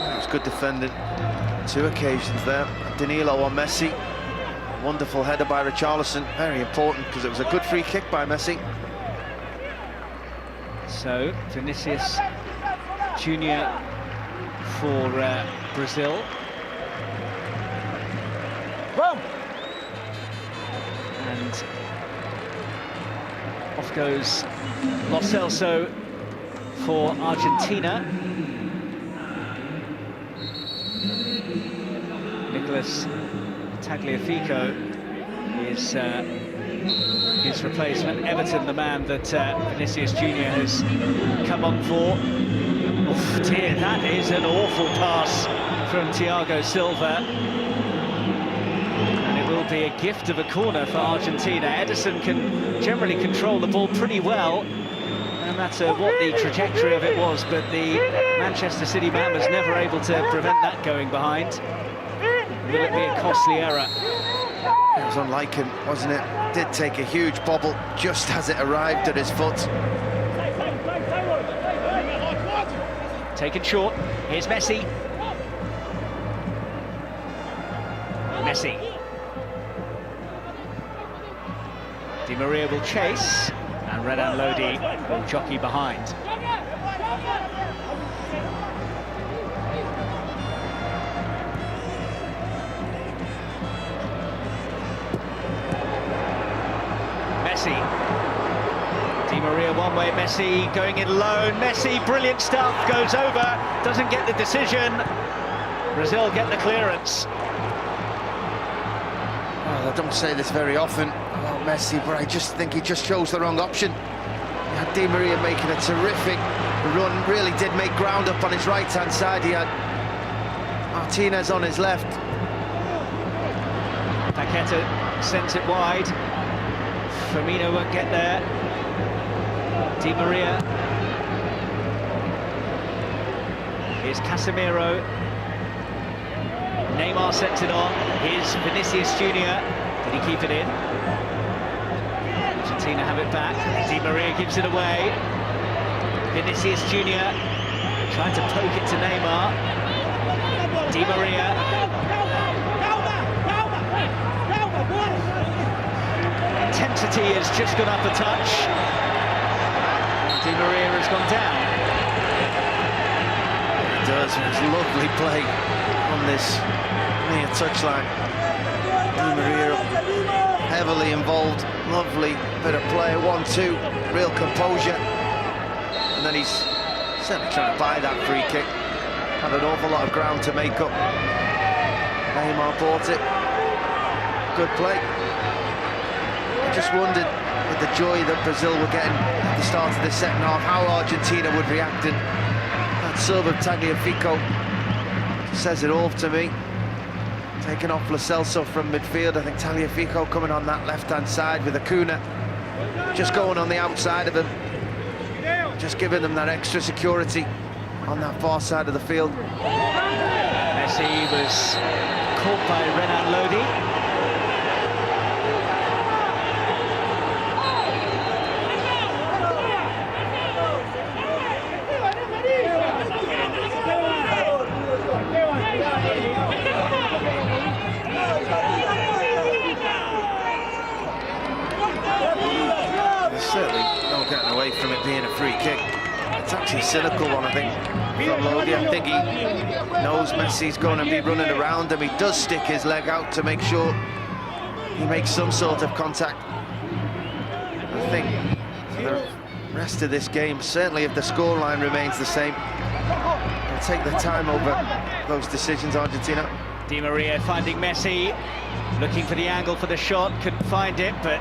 It was good defending, 2 occasions there. Danilo on Messi. Wonderful header by Richarlison, very important because it was a good free kick by Messi. So, Vinicius Junior for Brazil. And off goes Lo Celso for Argentina. Nicolás Tagliafico is his replacement. Everton, the man that Vinicius Junior has come on for. Oof, dear, that is an awful pass from Thiago Silva. And it will be a gift of a corner for Argentina. Ederson can generally control the ball pretty well, no matter what the trajectory of it was, but the Manchester City man was never able to prevent that going behind. Will it be a costly error? It was unlike him, wasn't it? Did take a huge bobble just as it arrived at his foot. Taken short. Here's Messi. Messi. Di María will chase, and Renan Lodi will jockey behind. Messi. Di María one way, Messi going in alone. Messi, brilliant stuff, goes over, doesn't get the decision. Brazil get the clearance. Well, I don't say this very often about Messi, but I just think he just chose the wrong option. He had Di María making a terrific run, really did make ground up on his right-hand side. He had Martínez on his left. Paqueta sends it wide. Firmino won't get there. Di María. Here's Casemiro. Neymar sends it on. Here's Vinicius Junior. Did he keep it in? Argentina have it back. Di María gives it away. Vinicius Junior trying to poke it to Neymar. Di María. Intensity has just gone up a touch. Di María has gone down. It does. It was lovely play on this near touchline. Di María heavily involved. Lovely bit of play. 1-2. Real composure. And then he's certainly trying to buy that free kick. Had an awful lot of ground to make up. Neymar bought it. Good play. I just wondered, with the joy that Brazil were getting at the start of the second half, how Argentina would react. And that sub of Tagliafico says it all to me. Taking off Lo Celso from midfield. I think Tagliafico coming on that left-hand side with Acuña just going on the outside of him, just giving them that extra security on that far side of the field. Messi was caught by Renan Lodi. Certainly no getting away from it being a free kick. It's actually a cynical one, I think, from Lodi. I think he knows Messi's going to be running around him. He does stick his leg out to make sure he makes some sort of contact. I think for the rest of this game, certainly if the scoreline remains the same, they'll take the time over those decisions, Argentina. Di María finding Messi, looking for the angle for the shot, couldn't find it, but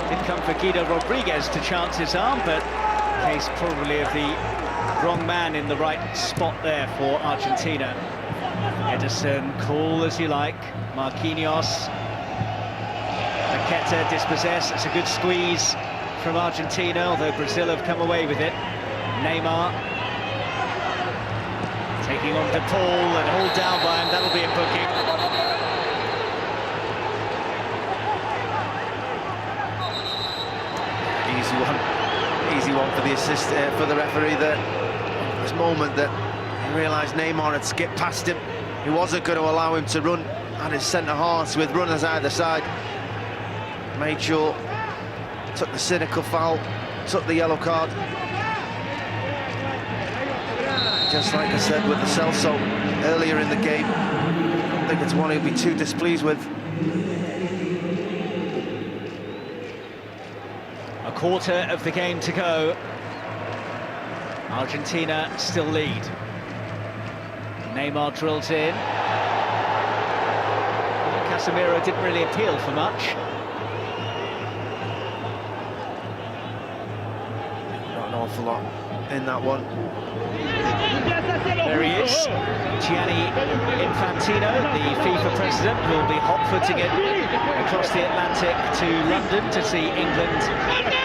did come for Guido Rodríguez to chance his arm, but Case probably of the wrong man in the right spot there for Argentina. Ederson, cool as you like. Marquinhos. Paqueta dispossessed. It's a good squeeze from Argentina, although Brazil have come away with it. Neymar. Taking on De Paul and hauled down by him. That'll be a booking. Easy one for the assist for the referee there. This moment that he realised Neymar had skipped past him. He wasn't going to allow him to run at his centre halves with runners either side. Made sure, took the cynical foul, took the yellow card. Just like I said with Lo Celso earlier in the game, I don't think it's one he'll be too displeased with. A quarter of the game to go. Argentina still lead. Neymar drills in. Casemiro didn't really appeal for much. Not an awful lot in that one. There he is, Gianni Infantino, the FIFA president, who will be hot-footing it across the Atlantic to London to see England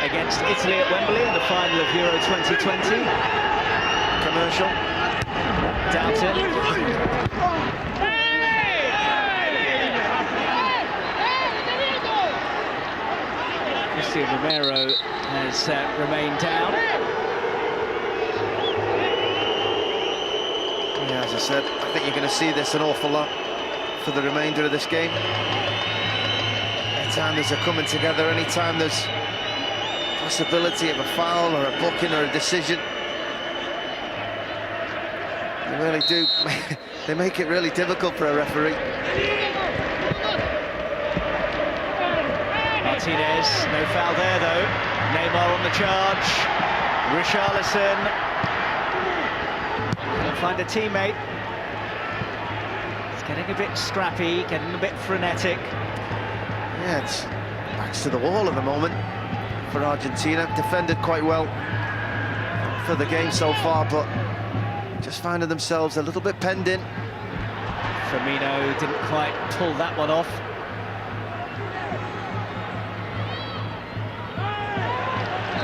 against Italy at Wembley in the final of Euro 2020. Commercial. Doubt it. Cristian Romero has remained down. Yeah, as I said, I think you're going to see this an awful lot for the remainder of this game. Anytime there's a coming together, anytime there's possibility of a foul or a booking or a decision, they really do. They make it really difficult for a referee. Martinez, no foul there though. Neymar on the charge. Richarlison. Find a teammate. It's getting a bit scrappy, getting a bit frenetic. Yeah, it's backs to the wall at the moment for Argentina. Defended quite well for the game so far, but just finding themselves a little bit penned in. Firmino didn't quite pull that one off.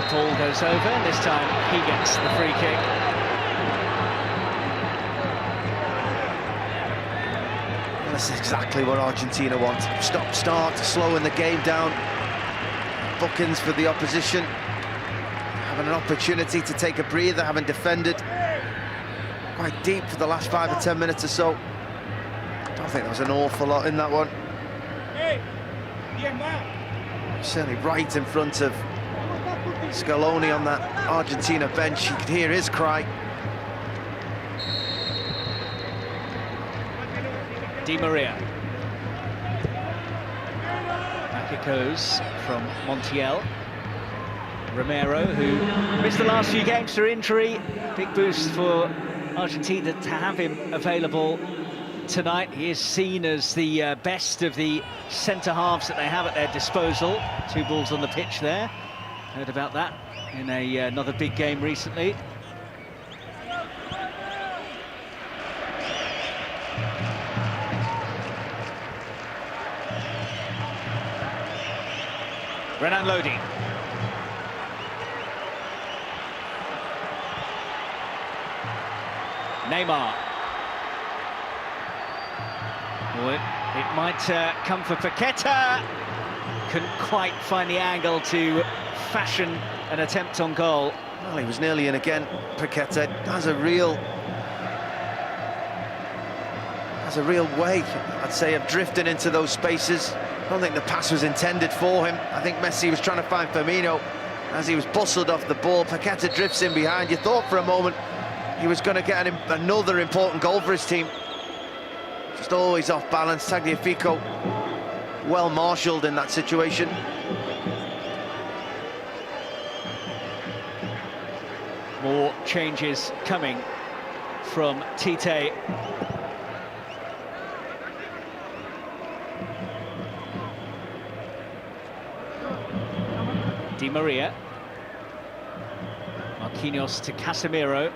The ball goes over, and this time he gets the free kick. That's exactly what Argentina want. Stop, start, slowing the game down. Bookings for the opposition. Having an opportunity to take a breather, having defended quite deep for the last 5 or 10 minutes or so. I don't think there was an awful lot in that one. Certainly right in front of Scaloni on that Argentina bench. You could hear his cry. Di María. Back it goes from Montiel. Romero, who missed the last few games through injury. Big boost for Argentina to have him available tonight. He is seen as the best of the centre-halves that they have at their disposal. 2 balls on the pitch there. Heard about that in another big game recently. Renan Lodi. Neymar. Well, it might come for Paqueta. Couldn't quite find the angle to fashion an attempt on goal. Well, he was nearly in again. Paqueta has a real way, I'd say, of drifting into those spaces. I don't think the pass was intended for him. I think Messi was trying to find Firmino as he was bustled off the ball. Paqueta drifts in behind. You thought for a moment he was going to get another important goal for his team. Just always off balance. Tagliafico well marshalled in that situation. More changes coming from Tite. Di María. Marquinhos to Casemiro.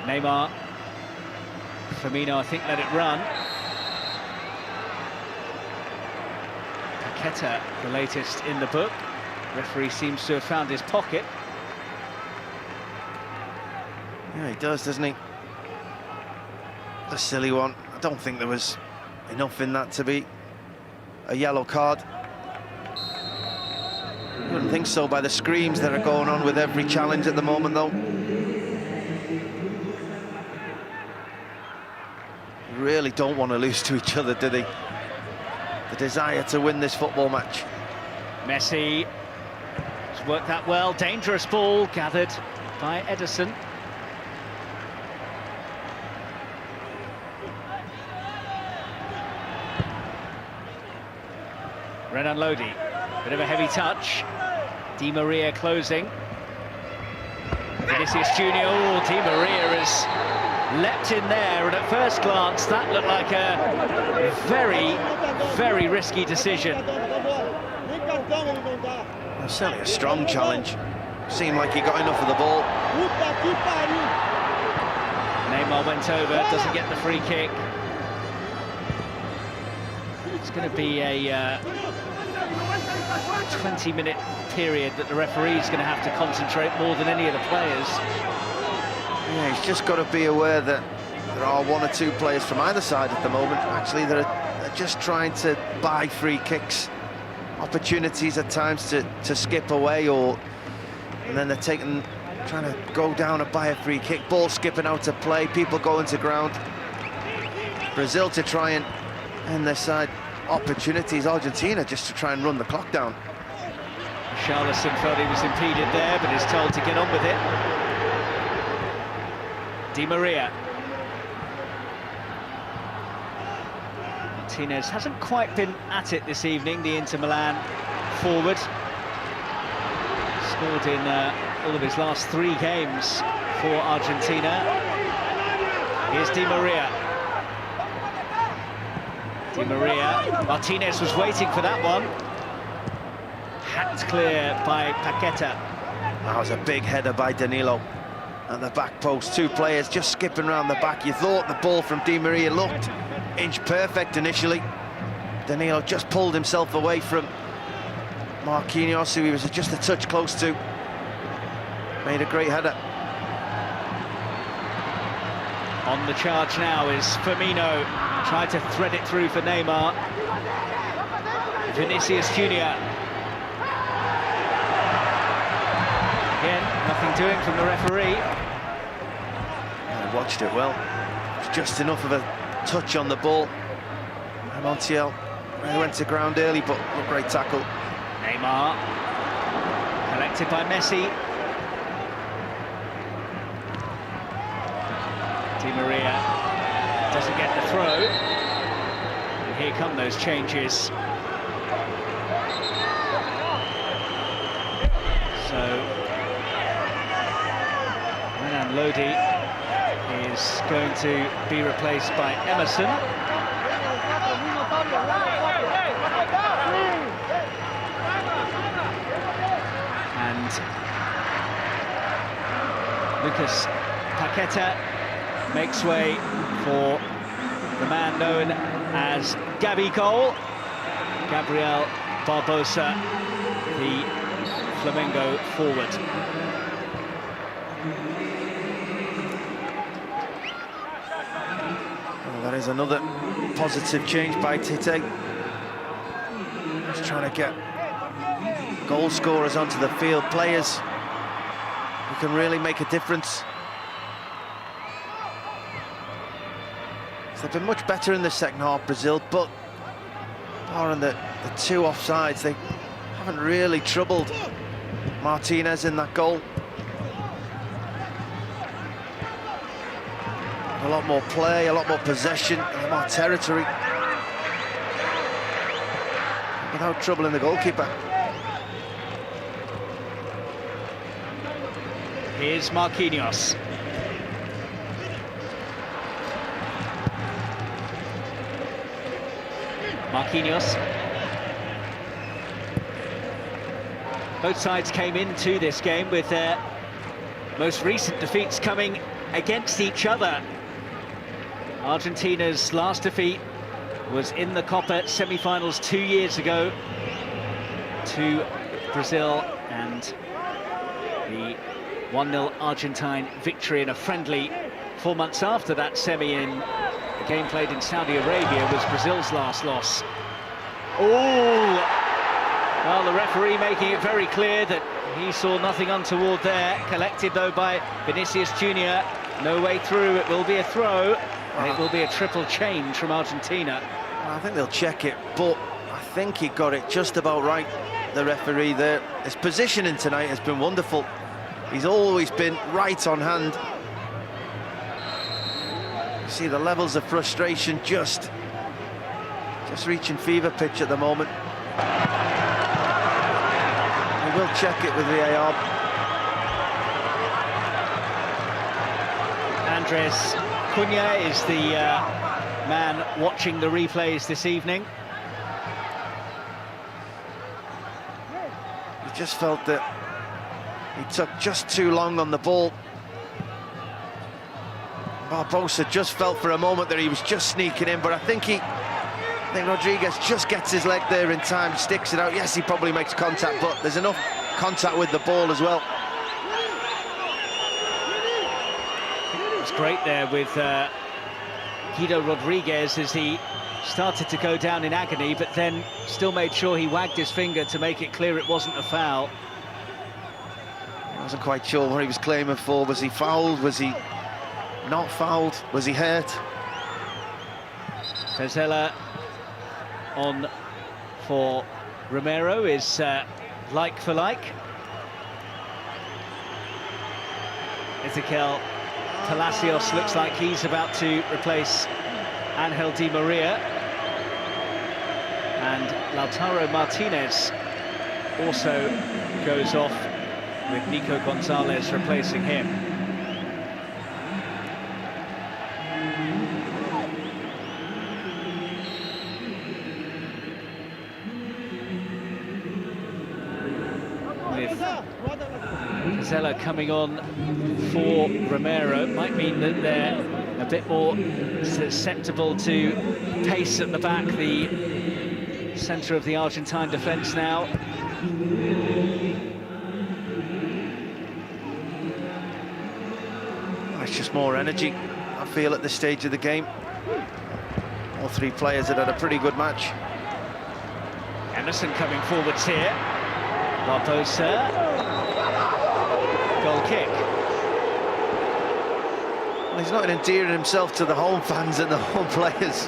Neymar. Firmino, I think, let it run. Paqueta, the latest in the book. Referee seems to have found his pocket. Yeah, he does, doesn't he? A silly one. I don't think there was enough in that to be a yellow card. I wouldn't think so by the screams that are going on with every challenge at the moment, though. Really don't want to lose to each other, do they? The desire to win this football match. Messi has worked that well. Dangerous ball gathered by Ederson. Renan Lodi, bit of a heavy touch. Di María closing. Vinicius Junior. Oh, Di María has leapt in there, and at first glance that looked like a very, very risky decision. Well, certainly a strong challenge. Seemed like he got enough of the ball. Neymar went over, doesn't get the free kick. It's going to be a 20-minute period that the referee's going to have to concentrate more than any of the players. Yeah, he's just got to be aware that there are one or two players from either side at the moment, actually, that are just trying to buy free kicks. Opportunities at times to skip away, and then they're trying to go down and buy a free kick. Ball skipping out to play, people going to ground. Brazil to try and end their side. Opportunities, Argentina just to try and run the clock down. Charleston felt he was impeded there, but is told to get on with it. Di María. Martinez hasn't quite been at it this evening, the Inter Milan forward. Scored in all of his last 3 games for Argentina. Here's Di María. Di María. Martinez was waiting for that one. Hacked clear by Paqueta. That was a big header by Danilo. At the back post, 2 players just skipping around the back. You thought the ball from Di María looked inch perfect initially. Danilo just pulled himself away from Marquinhos, who he was just a touch close to. Made a great header. On the charge now is Firmino. Tried to thread it through for Neymar. Vinicius Junior. Again, nothing doing from the referee. I watched it well. It was just enough of a touch on the ball. Montiel went to ground early, but a great tackle. Neymar. Collected by Messi. Di María doesn't get the throw. And here come those changes. So Renan Lodi is going to be replaced by Emerson. And Lucas Paqueta makes way for the man known as Gabigol, Gabriel Barbosa, the Flamengo forward. Well, that is another positive change by Tite. Just trying to get goal scorers onto the field, players who can really make a difference. They've been much better in the second half, Brazil, but barring the 2 offsides, they haven't really troubled Martinez in that goal. A lot more play, a lot more possession, a lot more territory, without troubling the goalkeeper. Here's Marquinhos. Marquinhos. Both sides came into this game with their most recent defeats coming against each other. Argentina's last defeat was in the Copa semi-finals 2 years ago to Brazil, and the 1-0 Argentine victory in a friendly 4 months after that semi in a game played in Saudi Arabia was Brazil's last loss. Oh! Well, the referee making it very clear that he saw nothing untoward there. Collected, though, by Vinicius Junior. No way through. It will be a throw, and it will be a triple change from Argentina. I think they'll check it, but I think he got it just about right, the referee there. His positioning tonight has been wonderful. He's always been right on hand. You see the levels of frustration just reaching fever pitch at the moment. He will check it with VAR. Andres Acuña is the man watching the replays this evening. He just felt that he took just too long on the ball. Barbosa just felt for a moment that he was just sneaking in, but I think Rodriguez just gets his leg there in time, sticks it out. Yes, he probably makes contact, but there's enough contact with the ball as well. It was great there with Guido Rodríguez as he started to go down in agony, but then still made sure he wagged his finger to make it clear it wasn't a foul. I wasn't quite sure what he was claiming for. Was he fouled? Was he not fouled? Was he hurt? Pezzella on for Romero is like for like. Exequiel Palacios looks like he's about to replace Ángel Di María, and Lautaro Martínez also goes off with Nico González replacing him. With Pezzella coming on for Romero, might mean that they're a bit more susceptible to pace at the back, the centre of the Argentine defence now. It's just more energy, I feel, at this stage of the game. All three players had a pretty good match. Ederson coming forwards here. Barbosa. Goal kick. Well, he's not endearing himself to the home fans and the home players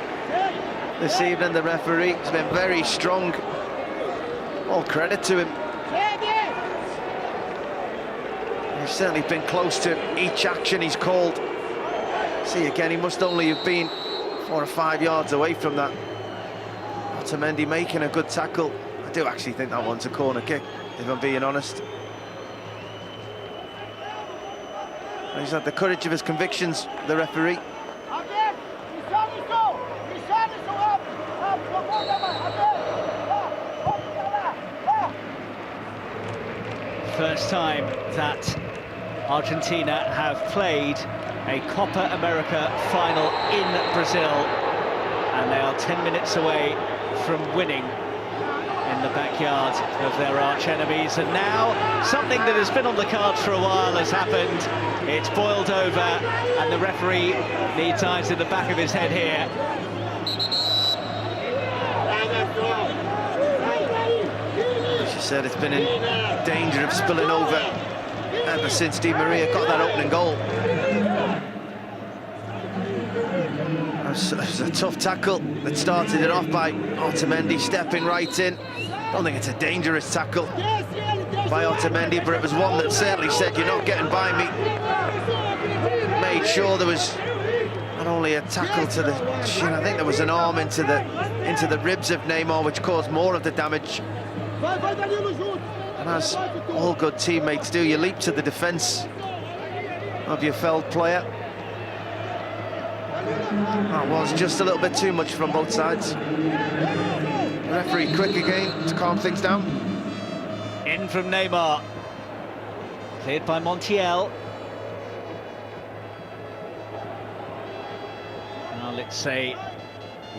this evening. The referee has been very strong. All credit to him. He's certainly been close to each action he's called. See, again, he must only have been 4 or 5 yards away from that. Otamendi making a good tackle. I do actually think that one's a corner kick, if I'm being honest. He's had the courage of his convictions, the referee. First time that Argentina have played a Copa America final in Brazil, and they are 10 minutes away from winning in the backyard of their arch enemies. And now something that has been on the cards for a while has happened. It's boiled over, and the referee needs eyes in the back of his head here. As you said, it's been in danger of spilling over ever since Di María got that opening goal. It was a tough tackle that started it off by Otamendi stepping right in. I don't think it's a dangerous tackle by Otamendi, but it was one that certainly said, you're not getting by me. Made sure there was not only a tackle to the shin, I think there was an arm into the ribs of Neymar, which caused more of the damage. And as all good teammates do, you leap to the defence of your felled player. That was just a little bit too much from both sides. The referee quick again to calm things down. In from Neymar. Cleared by Montiel. Now let's say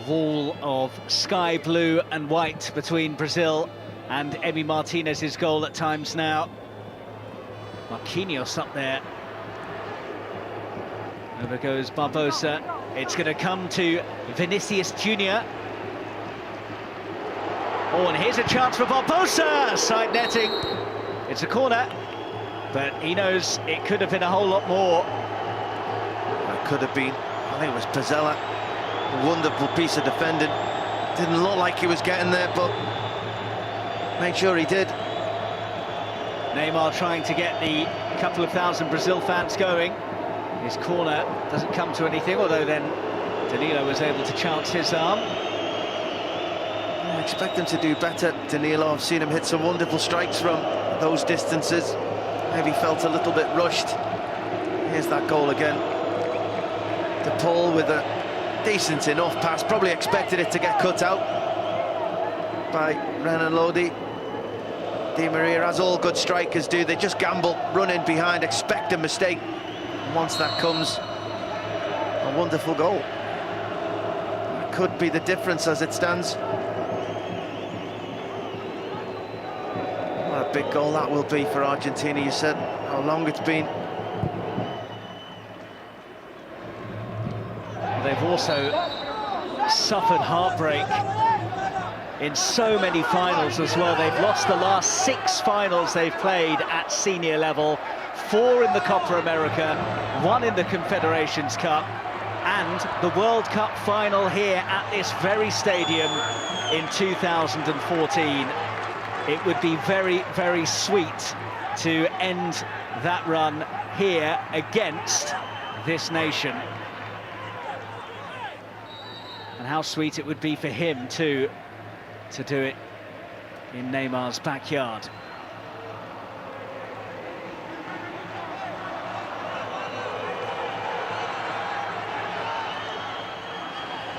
wall of sky blue and white between Brazil and Emi Martinez's goal at times now. Marquinhos up there. Over goes Barbosa. It's going to come to Vinicius Junior. Oh, and here's a chance for Barbosa! Side netting. It's a corner, but he knows it could have been a whole lot more. It could have been. I think it was Pezzella. A wonderful piece of defending. Didn't look like he was getting there, but made sure he did. Neymar trying to get the couple of thousand Brazil fans going. His corner doesn't come to anything, although then Danilo was able to chance his arm. I expect him to do better, Danilo. I've seen him hit some wonderful strikes from those distances. Maybe felt a little bit rushed. Here's that goal again. De Paul with a decent enough pass. Probably expected it to get cut out by Renan Lodi. Di María, as all good strikers do, they just gamble, run in behind, expect a mistake. And once that comes, a wonderful goal. It could be the difference as it stands. What a big goal that will be for Argentina. You said how long it's been. They've also suffered heartbreak in so many finals as well. They've lost the last 6 finals they've played at senior level, 4 in the Copa America, 1 in the Confederations Cup, and the World Cup final here at this very stadium in 2014. It would be very, very sweet to end that run here against this nation. And how sweet it would be for him too, to do it in Neymar's backyard.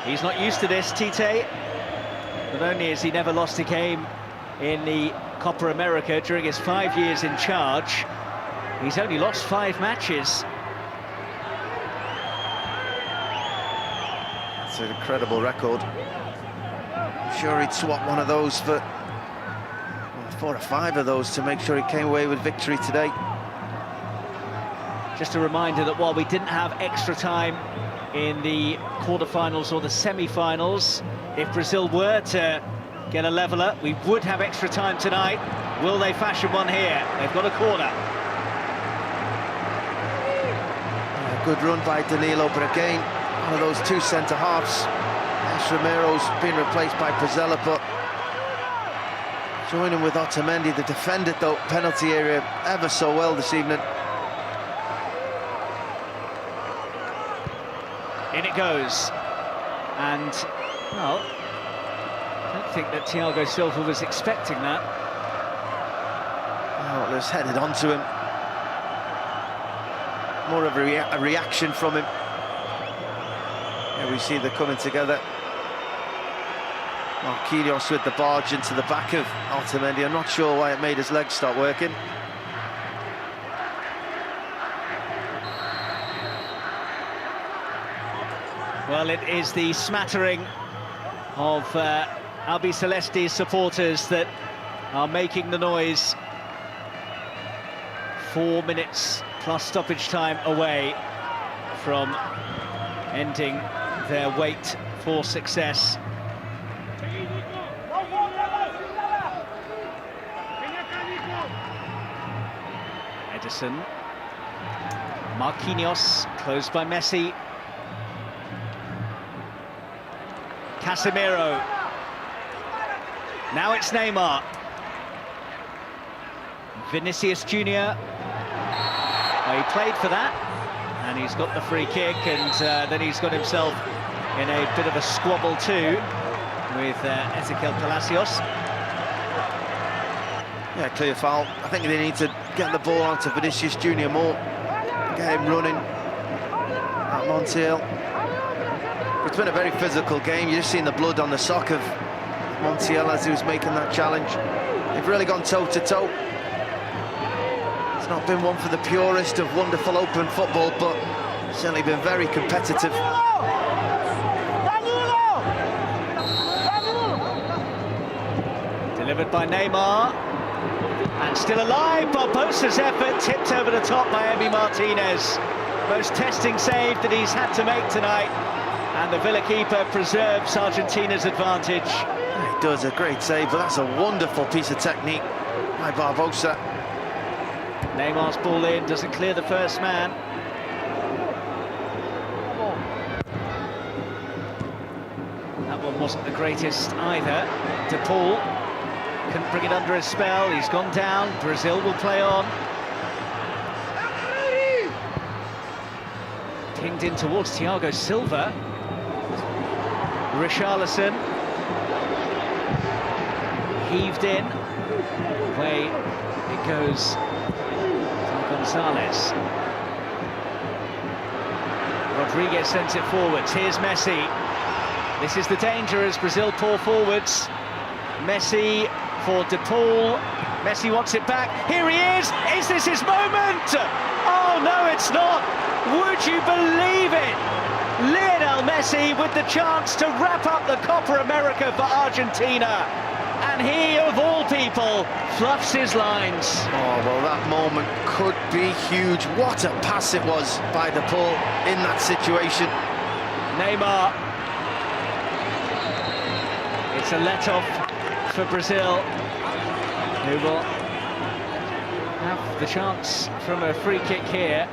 He's not used to this, Tite. Not only has he never lost a game in the Copa America during his 5 years in charge, he's only lost 5 matches. That's an incredible record. I'm sure he'd swap one of those for 4 or 5 of those to make sure he came away with victory today. Just a reminder that while we didn't have extra time in the quarterfinals or the semi-finals, if Brazil were to get a leveller, we would have extra time tonight. Will they fashion one here? They've got a corner. A good run by Danilo, but again, one of those 2 centre-halves. Romero's been replaced by Pezzella, but joining with Otamendi, the defended though penalty area ever so well this evening. In it goes, and well, I don't think that Thiago Silva was expecting that. Oh, it was headed onto him. More of a reaction from him. Here we see they're coming together. Marquinhos with the barge into the back of Otamendi. I'm not sure why it made his legs stop working. Well, it is the smattering of Albiceleste's supporters that are making the noise. 4 minutes plus stoppage time away from ending their wait for success. Ederson, Marquinhos, closed by Messi. Casemiro. Now it's Neymar. Vinicius Junior. Well, he played for that, and he's got the free kick, and then he's got himself in a bit of a squabble too with Exequiel Palacios. Yeah, clear foul. I think they need to get the ball onto Vinicius Junior more. Get him running at Montiel. It's been a very physical game. You've just seen the blood on the sock of Montiel as he was making that challenge. They've really gone toe-to-toe. It's not been one for the purist of wonderful open football, but certainly been very competitive. Delivered by Neymar. And still alive, Barbosa's effort tipped over the top by Emiliano Martínez. Most testing save that he's had to make tonight. And the Villa keeper preserves Argentina's advantage. He does a great save, but that's a wonderful piece of technique by Barbosa. Neymar's ball in, doesn't clear the first man. That one wasn't the greatest either. De Paul couldn't bring it under his spell. He's gone down. Brazil will play on. Pinged in towards Thiago Silva. Richarlison heaved in. Away it goes to González. Rodríguez sends it forwards. Here's Messi. This is the danger as Brazil pour forwards. Messi for De Paul. Messi wants it back. Here he is. Is this his moment? Oh no, it's not. Would you believe it? Lionel Messi with the chance to wrap up the Copa America for Argentina. And he, of all people, fluffs his lines. Oh, well, that moment could be huge. What a pass it was by De Paul in that situation. Neymar. It's a let-off for Brazil, who will have the chance from a free kick here.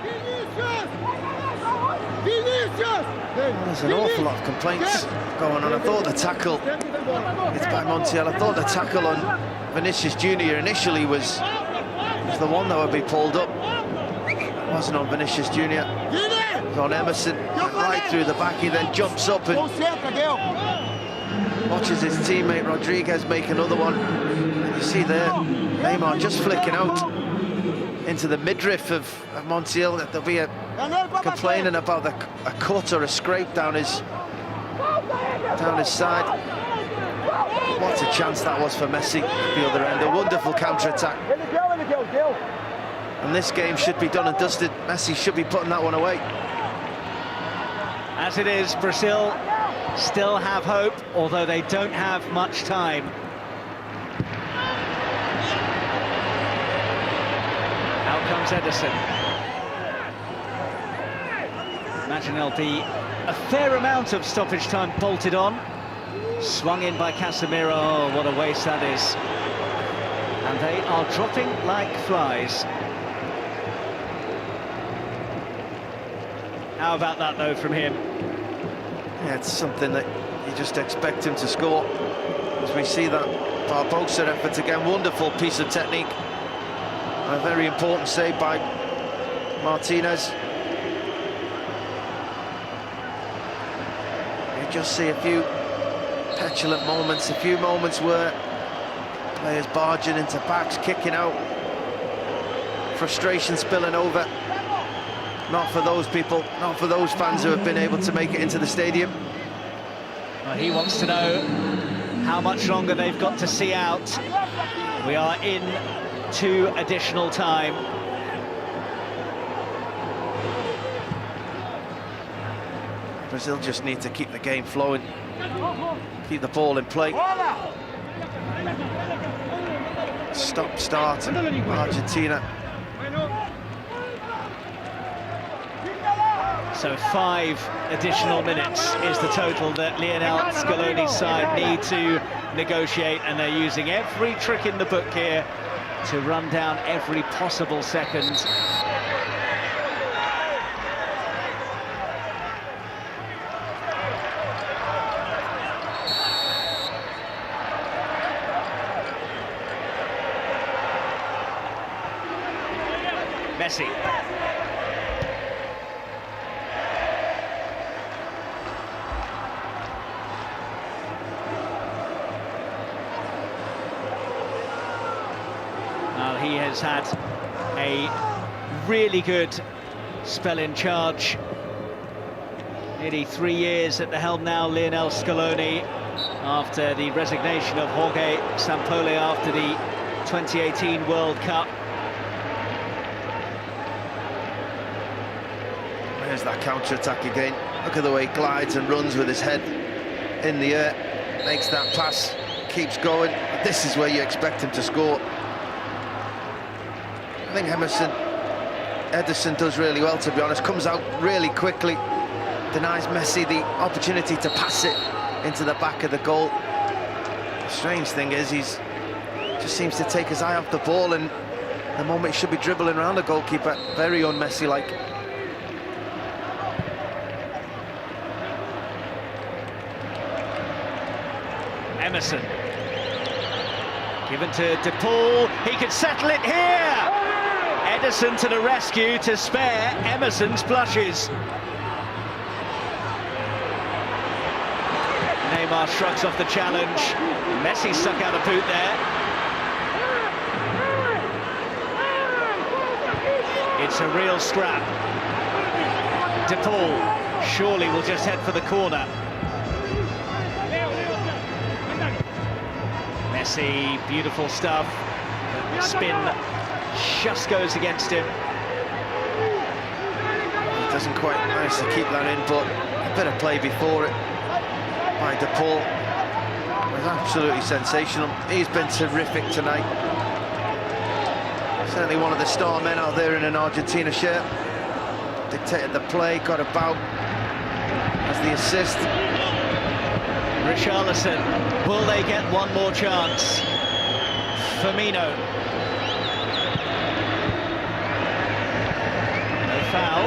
There's an awful lot of complaints going on. I thought the tackle, it's by Montiel, I thought the tackle on Vinicius Jr. initially was the one that would be pulled up. It wasn't on Vinicius Jr. It was on Emerson, right through the back. He then jumps up and watches his teammate Rodríguez make another one. And you see there, Neymar just flicking out into the midriff of Montiel. There'll be a complaining about a cut or a scrape down his side. What a chance that was for Messi at the other end. A wonderful counter-attack. And this game should be done and dusted. Messi should be putting that one away. As it is, Brazil still have hope, although they don't have much time. Out comes Ederson. Imagine there'll be a fair amount of stoppage time bolted on. Swung in by Casemiro. Oh, what a waste that is. And they are dropping like flies. How about that, though, from him? Yeah, it's something that you just expect him to score. As we see that Barbosa effort again, wonderful piece of technique. A very important save by Martínez. You just see a few petulant moments, a few moments where players barging into backs, kicking out, frustration spilling over. Not for those people, not for those fans who have been able to make it into the stadium. Well, he wants to know how much longer they've got to see out. We are in to additional time. Brazil just need to keep the game flowing, keep the ball in play. Stop, start, Argentina. So 5 additional minutes is the total that Lionel Scaloni's side need to negotiate, and they're using every trick in the book here to run down every possible second. Messi. He has had a really good spell in charge. Nearly 3 years at the helm now, Lionel Scaloni, after the resignation of Jorge Sampaoli after the 2018 World Cup. There's that counter-attack again. Look at the way he glides and runs with his head in the air. Makes that pass, keeps going. This is where you expect him to score. I think Ederson does really well, to be honest. Comes out really quickly, denies Messi the opportunity to pass it into the back of the goal. The strange thing is he's just seems to take his eye off the ball, and the moment he should be dribbling around the goalkeeper, very un-Messi-like. Emerson. Given to De Paul. He could settle it here. Ederson to the rescue to spare Emerson's blushes. Neymar shrugs off the challenge. Messi stuck out a boot there. It's a real scrap. De Paul surely will just head for the corner. Messi, beautiful stuff. The spin just goes against him. He doesn't quite manage to keep that in, but a bit of play before it by De Paul was absolutely sensational. He's been terrific tonight. Certainly one of the star men out there in an Argentina shirt. Dictated the play, got about as the assist. Richarlison, will they get one more chance? Firmino. No foul.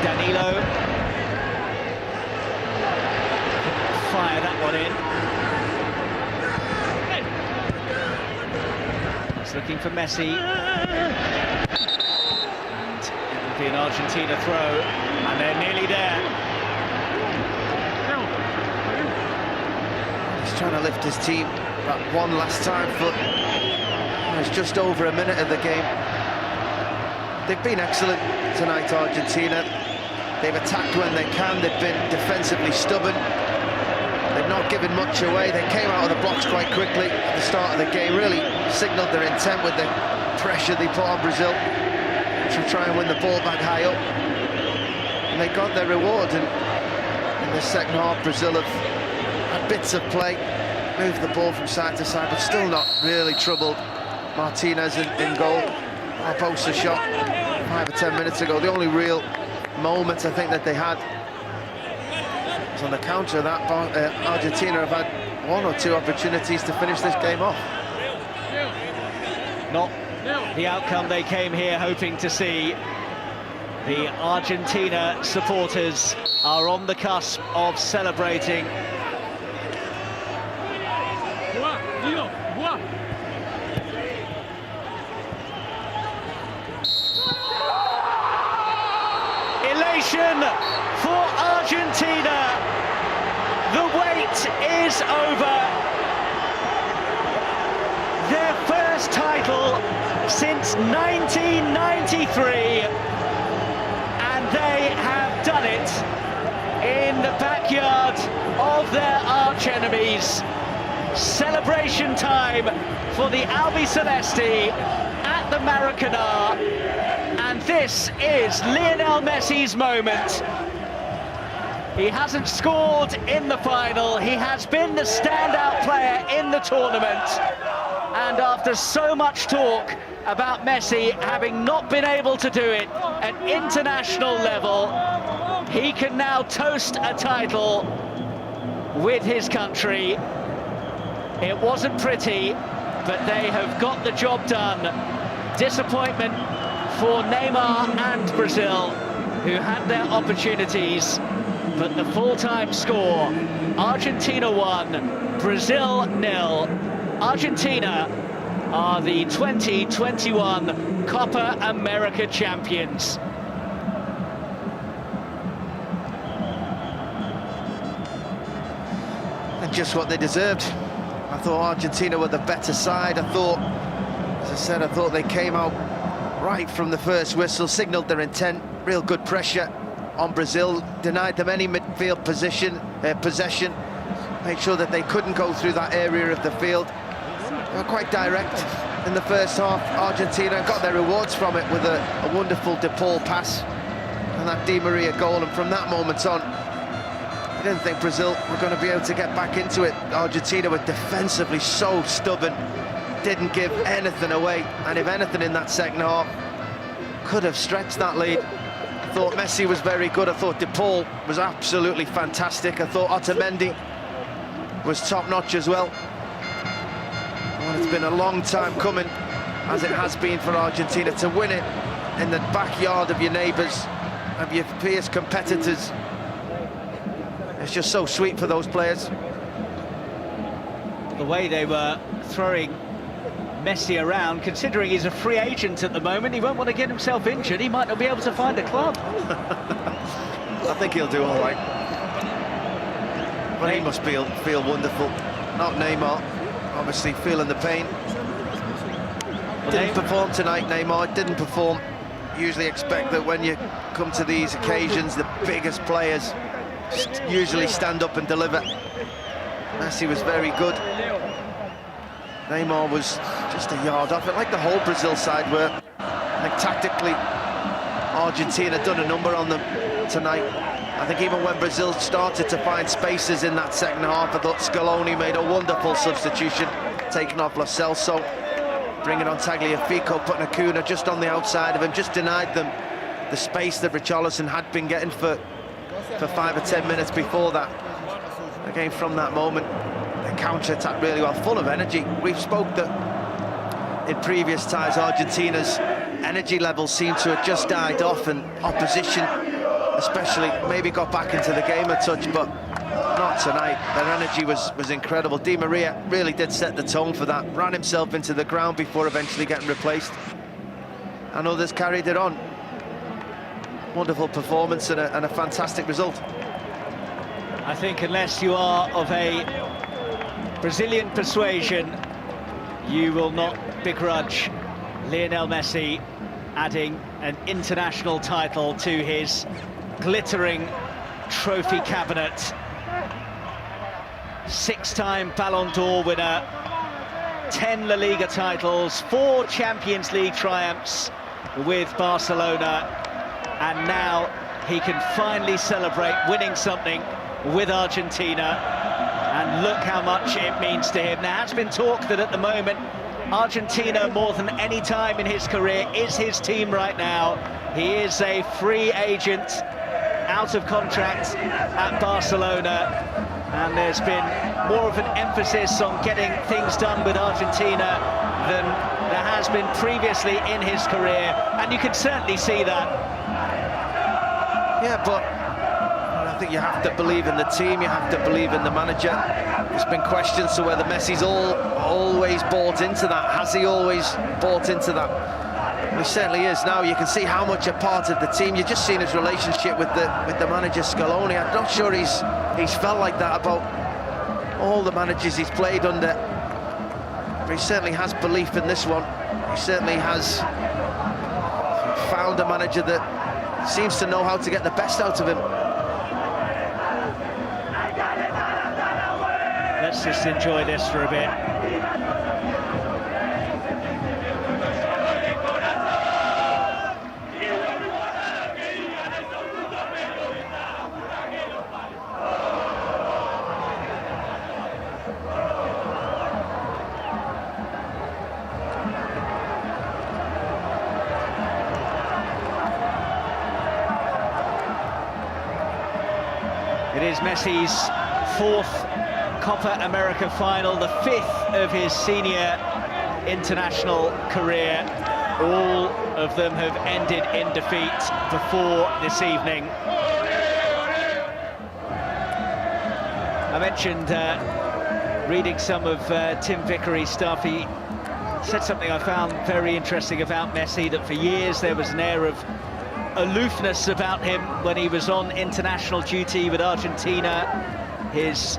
Danilo. Fire that one in. He's looking for Messi. And it will be an Argentina throw, and they're nearly there. Trying to lift his team that one last time, but it's just over a minute of the game. They've been excellent tonight, Argentina. They've attacked when they can. They've been defensively stubborn. They've not given much away. They came out of the blocks quite quickly at the start of the game, really signalled their intent with the pressure they put on Brazil to try and win the ball back high up. And they got their reward, and in the second half, Brazil have had bits of play, moved the ball from side to side, but still not really troubled. Martinez in goal. Barbosa shot 5 or 10 minutes ago. The only real moments I think that they had was on the counter. That Argentina have had 1 or 2 opportunities to finish this game off. Not the outcome they came here hoping to see. The Argentina supporters are on the cusp of celebrating. Elation for Argentina. The wait is over. Their first title since 1993, and they have done it in the backyard of their arch-enemies. Celebration time for the Albiceleste at the Maracanã, and this is Lionel Messi's moment. He hasn't scored in the final, he has been the standout player in the tournament, and after so much talk about Messi having not been able to do it at international level, he can now toast a title with his country. It wasn't pretty, but they have got the job done. Disappointment for Neymar and Brazil, who had their opportunities, but the full-time score, Argentina 1, Brazil 0. Argentina are the 2021 Copa America champions. And just what they deserved. I thought Argentina were the better side. I thought, as I said, I thought they came out right from the first whistle, signalled their intent, real good pressure on Brazil, denied them any midfield possession, made sure that they couldn't go through that area of the field. They were quite direct in the first half. Argentina got their rewards from it with a wonderful De Paul pass and that Di María goal, and from that moment on, I didn't think Brazil were going to be able to get back into it. Argentina were defensively so stubborn, didn't give anything away, and if anything in that second half, could have stretched that lead. I thought Messi was very good. I thought De Paul was absolutely fantastic. I thought Otamendi was top-notch as well. Well, it's been a long time coming, as it has been for Argentina, to win it in the backyard of your neighbours, of your fierce competitors. It's just so sweet for those players. The way they were throwing Messi around, considering he's a free agent at the moment, he won't want to get himself injured. He might not be able to find a club. I think he'll do all right. But he must feel wonderful. Not Neymar, obviously feeling the pain. Didn't perform tonight, Neymar didn't perform. Usually expect that when you come to these occasions, the biggest players usually stand up and deliver. Messi was very good. Neymar was just a yard off it, like the whole Brazil side were. I think tactically, Argentina done a number on them tonight. I think even when Brazil started to find spaces in that second half, I thought Scaloni made a wonderful substitution, taking off Lo Celso, bringing on Tagliafico, putting Acuña just on the outside of him, just denied them the space that Richarlison had been getting for 5 or 10 minutes before that. Again, from that moment, they counter-attacked really well, full of energy. We've spoke that in previous times, Argentina's energy levels seem to have just died off, and opposition especially maybe got back into the game a touch, but not tonight. Their energy was incredible. Di María really did set the tone for that, ran himself into the ground before eventually getting replaced, and others carried it on. Wonderful performance and a fantastic result. I think unless you are of a Brazilian persuasion, you will not begrudge Lionel Messi adding an international title to his glittering trophy cabinet. 6-time Ballon d'Or winner, 10 La Liga titles, 4 Champions League triumphs with Barcelona, and now he can finally celebrate winning something with Argentina, and look how much it means to him. There has been talk that at the moment Argentina, more than any time in his career, is his team right now. He is a free agent, out of contract at Barcelona, and there's been more of an emphasis on getting things done with Argentina than there has been previously in his career, and you can certainly see that. Yeah, but I think you have to believe in the team, you have to believe in the manager. There's been questions to whether Messi's always bought into that. Has he always bought into that? Well, he certainly is now. You can see how much a part of the team. You've just seen his relationship with the manager Scaloni. I'm not sure he's felt like that about all the managers he's played under. But he certainly has belief in this one. He certainly has found a manager that seems to know how to get the best out of him. Let's just enjoy this for a bit. It is Messi's 4th Copa America final, the 5th of his senior international career. All of them have ended in defeat before this evening. I mentioned reading some of Tim Vickery's stuff. He said something I found very interesting about Messi, that for years there was an air of aloofness about him when he was on international duty with Argentina. His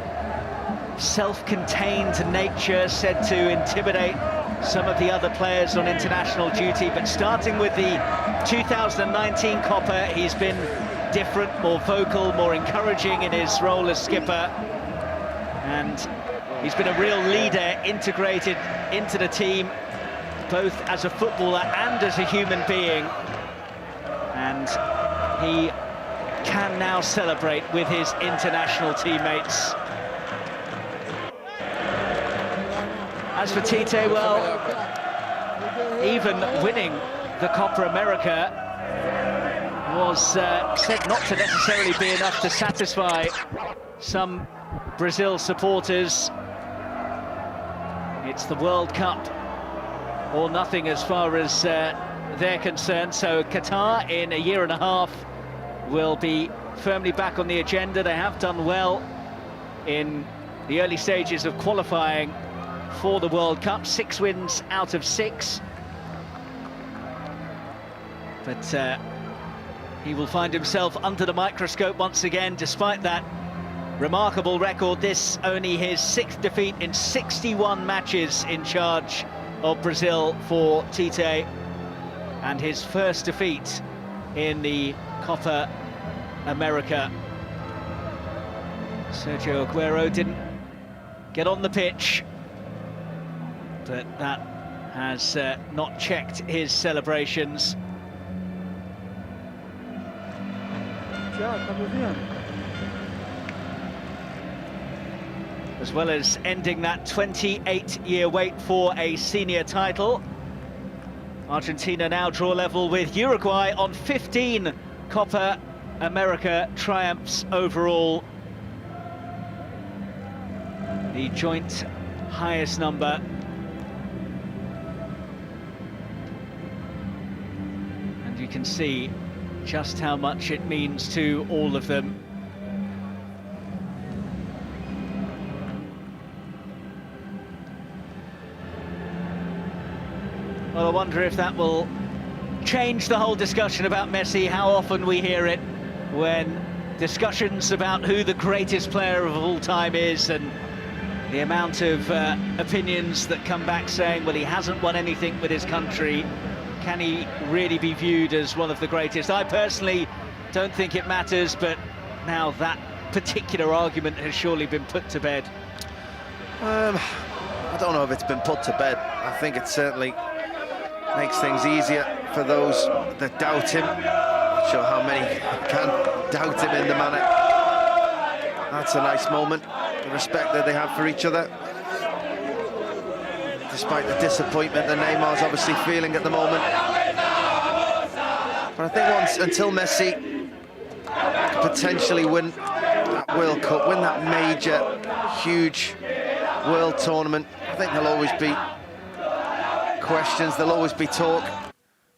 self-contained nature said to intimidate some of the other players on international duty, but starting with the 2019 Copa, he's been different, more vocal, more encouraging in his role as skipper, and He's been a real leader, integrated into the team, both as a footballer and as a human being. And he can now celebrate with his international teammates. As for Tite, well, even winning the Copa America was said not to necessarily be enough to satisfy some Brazil supporters. It's the World Cup or nothing as far as they're concerned. So Qatar in a year and a half will be firmly back on the agenda. They have done well in the early stages of qualifying for the World Cup. 6 wins out of 6. But he will find himself under the microscope once again, despite that remarkable record. This only his 6th defeat in 61 matches in charge of Brazil for Tite, and his first defeat in the Copa America. Sergio Agüero didn't get on the pitch, but that has not checked his celebrations. As well as ending that 28-year wait for a senior title, Argentina now draw level with Uruguay on 15 Copa America triumphs overall. The joint highest number. And you can see just how much it means to all of them. Well, I wonder if that will change the whole discussion about Messi. How often we hear it when discussions about who the greatest player of all time is, and the amount of opinions that come back saying, well, he hasn't won anything with his country. Can he really be viewed as one of the greatest? I personally don't think it matters, but now that particular argument has surely been put to bed. I don't know if it's been put to bed. I think it certainly makes things easier for those that doubt him. Not sure how many can doubt him in the manner. That's a nice moment, the respect that they have for each other. Despite the disappointment that Neymar's obviously feeling at the moment. But I think until Messi could potentially win that World Cup, win that major, huge world tournament, I think there'll always be questions, there'll always be talk.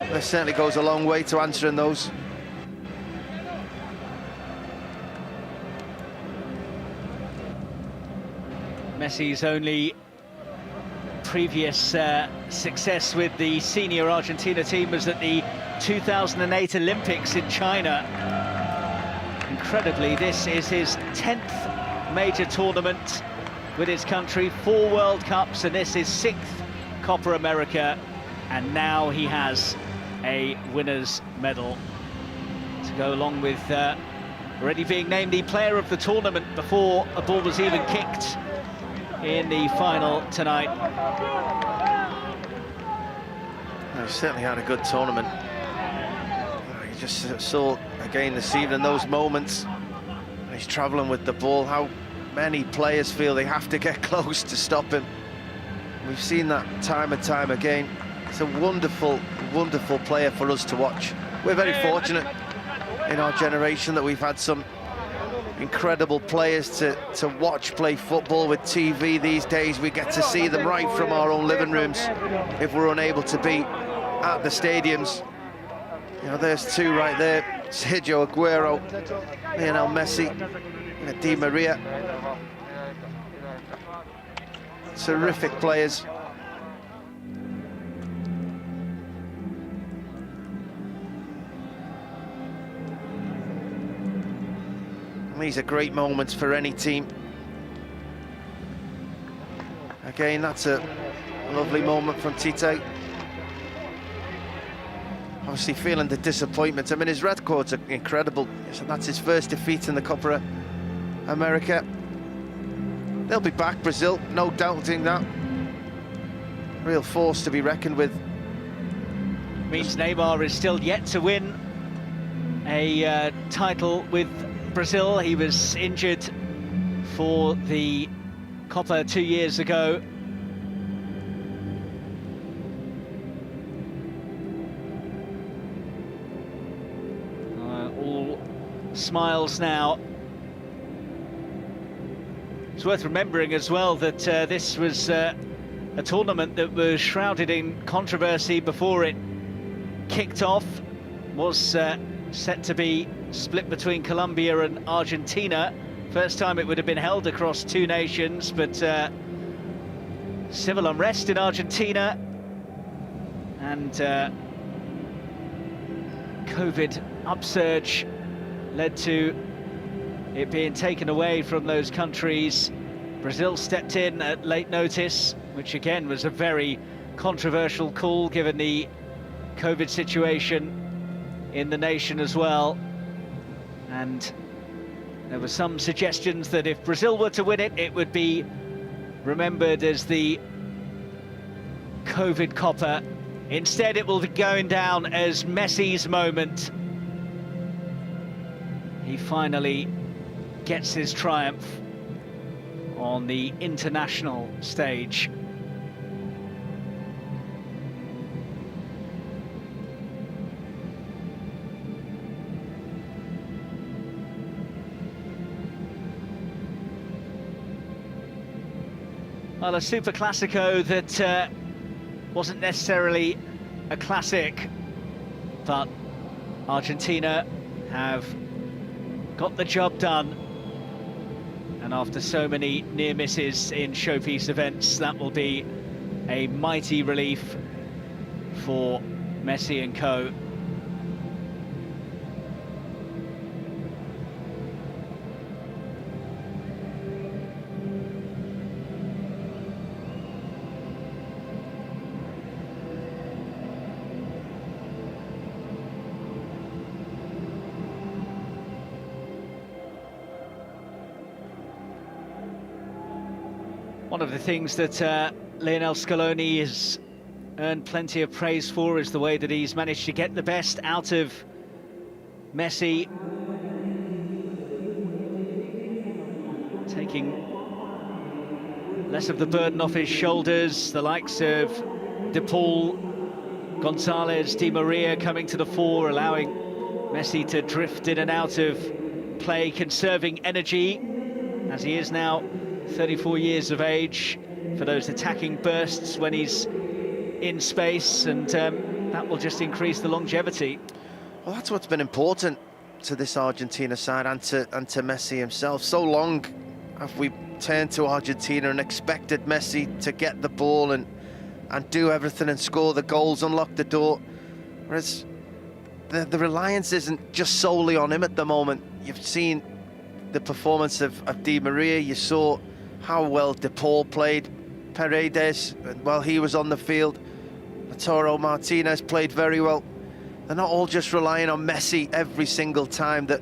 This certainly goes a long way to answering those. Messi's only previous success with the senior Argentina team was at the 2008 Olympics in China. Incredibly, this is his 10th major tournament with his country, 4 World Cups, and this is 6th Copa America, and now he has a winner's medal to go along with already being named the player of the tournament before a ball was even kicked in the final tonight. He certainly had a good tournament. You just saw again this evening those moments. He's travelling with the ball, how many players feel they have to get close to stop him. We've seen that time and time again. It's a wonderful, wonderful player for us to watch. We're very fortunate in our generation that we've had some incredible players to watch play football with TV these days. We get to see them right from our own living rooms if we're unable to be at the stadiums. You know, there's 2 right there, Sergio Agüero, Lionel Messi, Di María. Terrific players. These are great moments for any team. Again, that's a lovely moment from Tite. Obviously feeling the disappointment. I mean, his record's are incredible. So that's his first defeat in the Copa America. they'll be back, Brazil, no doubting that. Real force to be reckoned with. Means Neymar is still yet to win a title with Brazil. He was injured for the Copa 2 years ago. All smiles now. It's worth remembering as well that this was a tournament that was shrouded in controversy before it kicked off. Was set to be split between Colombia and Argentina. First time it would have been held across two nations, but civil unrest in Argentina and COVID upsurge led to it being taken away from those countries. Brazil stepped in at late notice, which again was a very controversial call given the COVID situation in the nation as well. And there were some suggestions that if Brazil were to win it, it would be remembered as the COVID Copa. Instead, it will be going down as Messi's moment. He finally gets his triumph on the international stage. Well, a Super Classico that wasn't necessarily a classic, but Argentina have got the job done. And after so many near misses in showpiece events, that will be a mighty relief for Messi and co. One of the things that Lionel Scaloni has earned plenty of praise for is the way that he's managed to get the best out of Messi, taking less of the burden off his shoulders. The likes of De Paul, González, Di María coming to the fore, allowing Messi to drift in and out of play, conserving energy as he is now 34 years of age for those attacking bursts when he's in space, and that will just increase the longevity. Well, that's what's been important to this Argentina side and to Messi himself. So long have we turned to Argentina and expected Messi to get the ball and do everything and score the goals, unlock the door, whereas the reliance isn't just solely on him at the moment. You've seen the performance of Di María, you saw how well De Paul played, Paredes, while he was on the field, Lautaro Martínez played very well. They're not all just relying on Messi every single time. That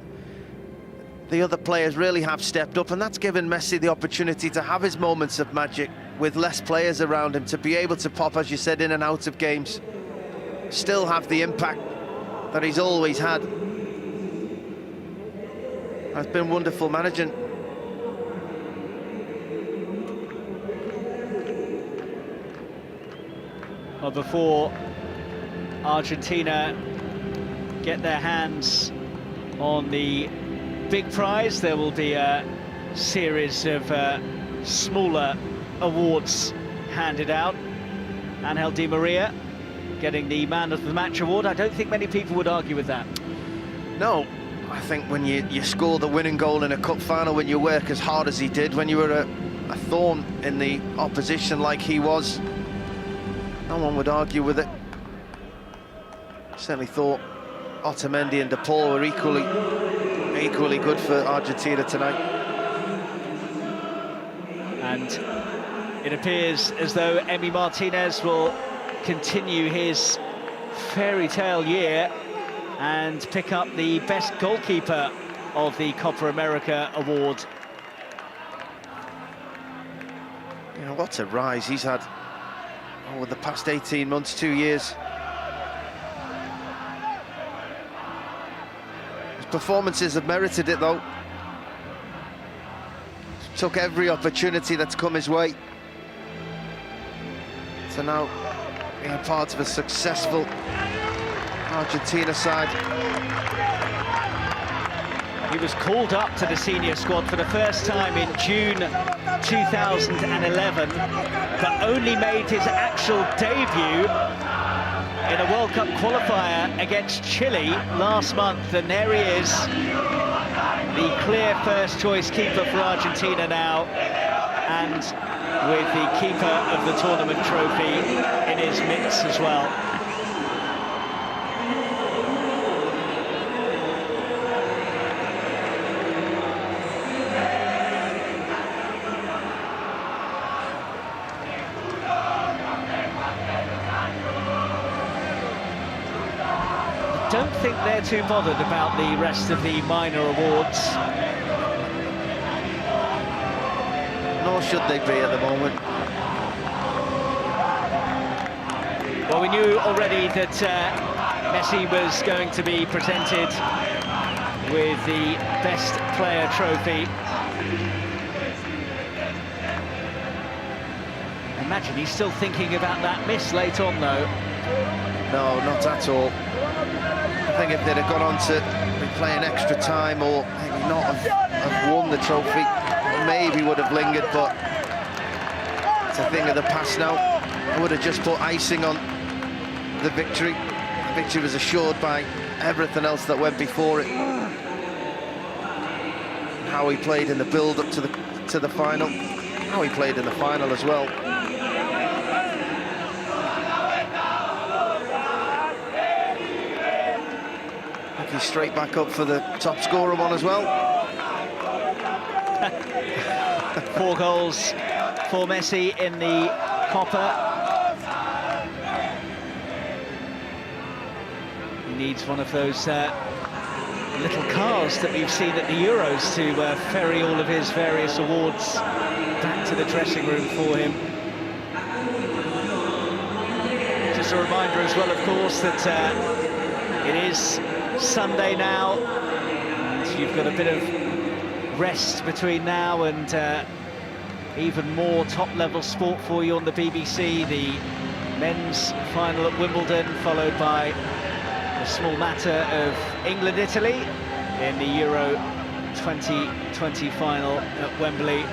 the other players really have stepped up, and that's given Messi the opportunity to have his moments of magic with less players around him, to be able to pop, as you said, in and out of games, still have the impact that he's always had. It's been wonderful managing. Well, before Argentina get their hands on the big prize, there will be a series of smaller awards handed out. Ángel Di María getting the Man of the Match award. I don't think many people would argue with that. No, I think when you score the winning goal in a cup final, when you work as hard as he did, when you were a thorn in the opposition like he was, no one would argue with it. Certainly thought Otamendi and De Paul were equally good for Argentina tonight. And it appears as though Emi Martínez will continue his fairy tale year and pick up the best goalkeeper of the Copa America award. what a rise he's had over the past 18 months, 2 years. His performances have merited it, though. Took every opportunity that's come his way. So now being part of a successful Argentina side. He was called up to the senior squad for the first time in June 2011, but only made his actual debut in a World Cup qualifier against Chile last month. And there he is, the clear first choice keeper for Argentina now, and with the keeper of the tournament trophy in his midst as well. I don't think they're too bothered about the rest of the minor awards. Nor should they be at the moment. Well, we knew already that Messi was going to be presented with the Best Player trophy. Imagine he's still thinking about that miss late on, though. No, not at all. I think if they'd have gone on to be playing extra time, or maybe not have won the trophy, maybe would have lingered, but it's a thing of the past now. I would have just put icing on the victory. The victory was assured by everything else that went before it. How he played in the build-up to the final, how he played in the final as well. He's straight back up for the top scorer one as well. 4 goals for Messi in the Copa. He needs one of those little cars that we've seen at the Euros to ferry all of his various awards back to the dressing room for him. Just a reminder as well, of course, that it is Sunday now, and you've got a bit of rest between now and even more top-level sport for you on the BBC. The men's final at Wimbledon, followed by a small matter of England-Italy in the Euro 2020 final at Wembley.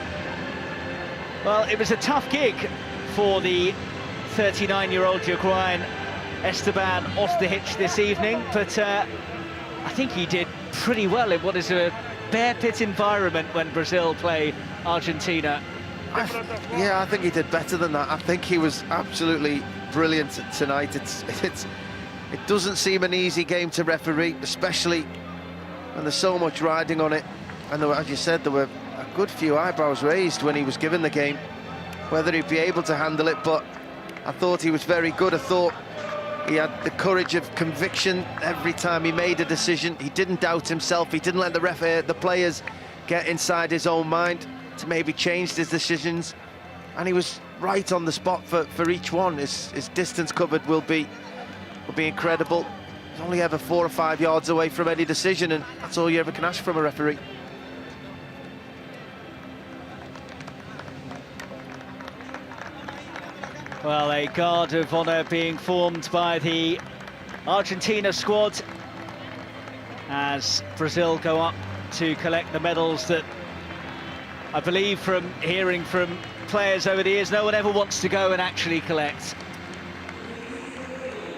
Well, it was a tough gig for the 39-year-old Uruguayan Esteban off the hitch this evening, but I think he did pretty well in what is a bear pit environment when Brazil play Argentina. Yeah, I think he did better than that. I think he was absolutely brilliant tonight. It doesn't seem an easy game to referee, especially when there's so much riding on it. And there were, as you said, there were a good few eyebrows raised when he was given the game, whether he'd be able to handle it. But I thought he was very good. I thought he had the courage of conviction every time he made a decision. He didn't doubt himself. He didn't let the players get inside his own mind to maybe change his decisions. And he was right on the spot for each one. His distance covered will be incredible. He's only ever 4 or 5 yards away from any decision, and that's all you ever can ask from a referee. Well, a guard of honour being formed by the Argentina squad as Brazil go up to collect the medals that, I believe from hearing from players over the years, no one ever wants to go and actually collect.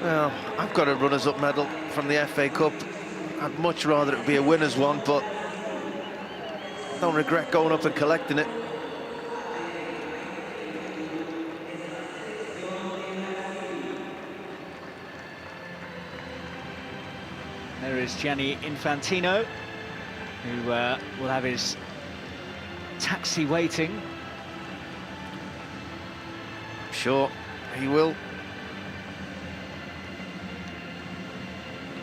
Well, I've got a runners-up medal from the FA Cup. I'd much rather it be a winner's one, but don't regret going up and collecting it. There is Gianni Infantino, who will have his taxi waiting. Sure, he will.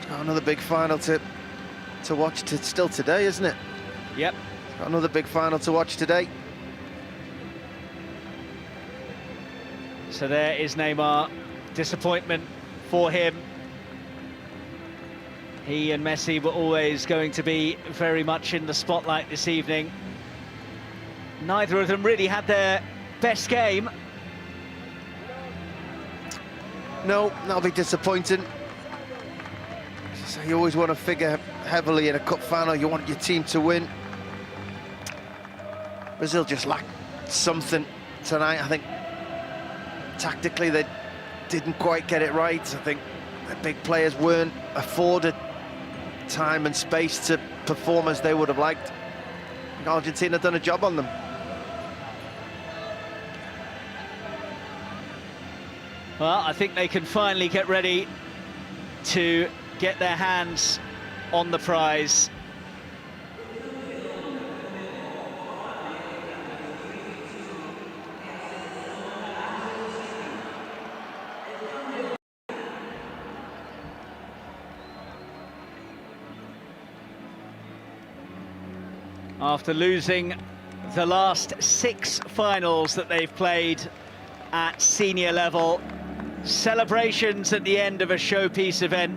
Got another big final to watch still today, isn't it? Yep. Got another big final to watch today. So there is Neymar. Disappointment for him. He and Messi were always going to be very much in the spotlight this evening. Neither of them really had their best game. No, that'll be disappointing. So you always want to figure heavily in a cup final. You want your team to win. Brazil just lacked something tonight. I think tactically they didn't quite get it right. I think the big players weren't afforded time and space to perform as they would have liked. I think Argentina done a job on them. Well, I think they can finally get ready to get their hands on the prize. After losing the last 6 finals that they've played at senior level, celebrations at the end of a showpiece event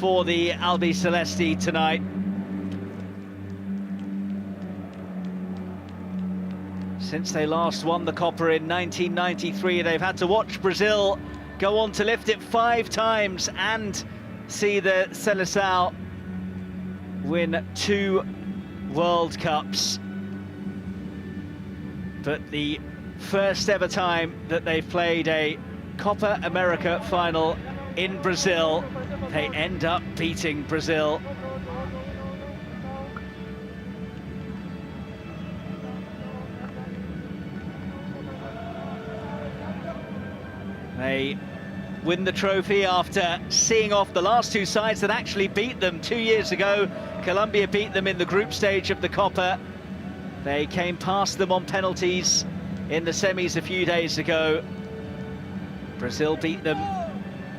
for the Albiceleste tonight. Since they last won the Copa in 1993, they've had to watch Brazil go on to lift it 5 times and see the Seleção win 2 World Cups. But the first ever time that they've played a Copa America final in Brazil, they end up beating Brazil. They win the trophy after seeing off the last 2 sides that actually beat them 2 years ago. Colombia beat them in the group stage of the Copa. They came past them on penalties in the semis a few days ago. Brazil beat them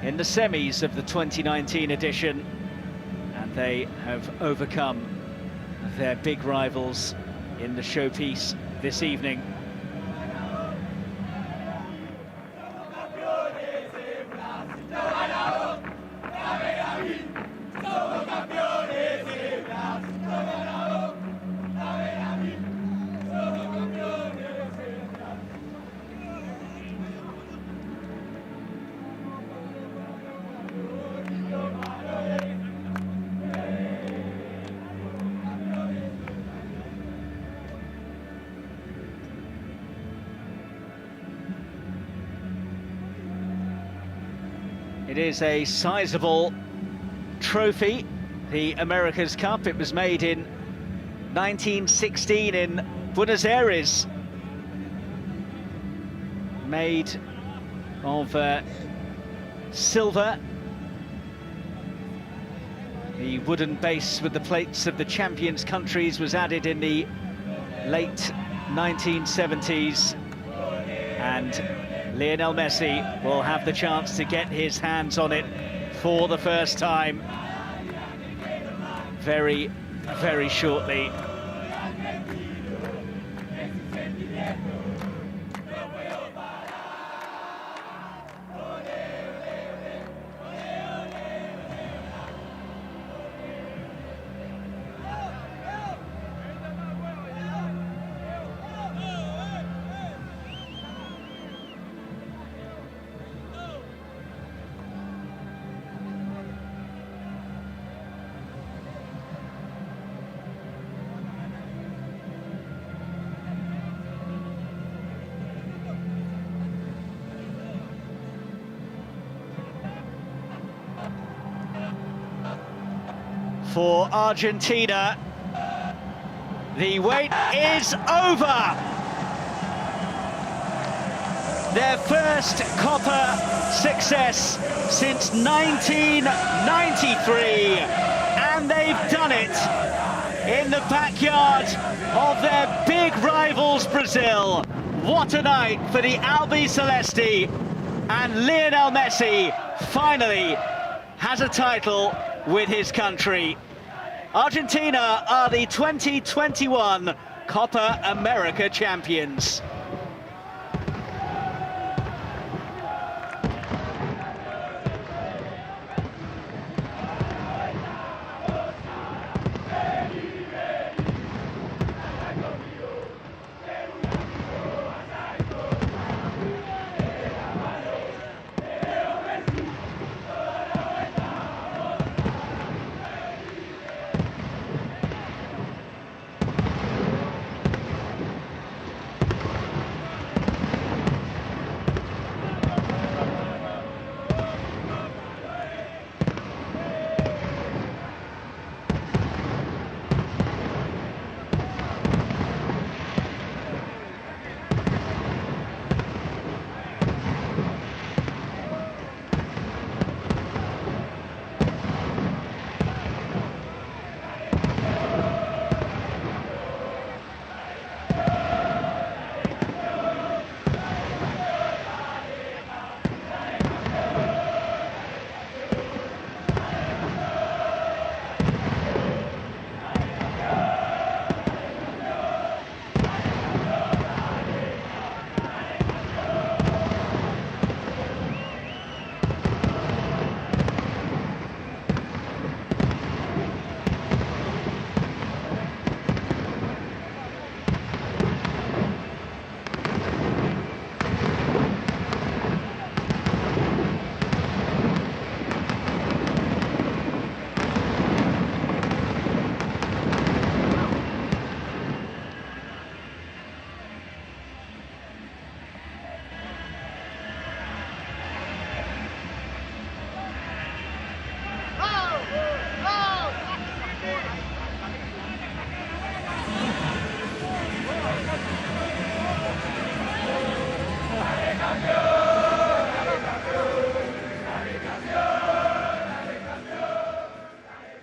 in the semis of the 2019 edition, and they have overcome their big rivals in the showpiece this evening. It is a sizable trophy, the America's Cup. It was made in 1916 in Buenos Aires. Made of silver. The wooden base with the plates of the champions' countries was added in the late 1970s. And Lionel Messi will have the chance to get his hands on it for the first time very, very shortly. For Argentina, the wait is over. Their first Copa success since 1993, and they've done it in the backyard of their big rivals, Brazil. What a night for the Albiceleste, and Lionel Messi finally has a title with his country. Argentina are the 2021 Copa America champions.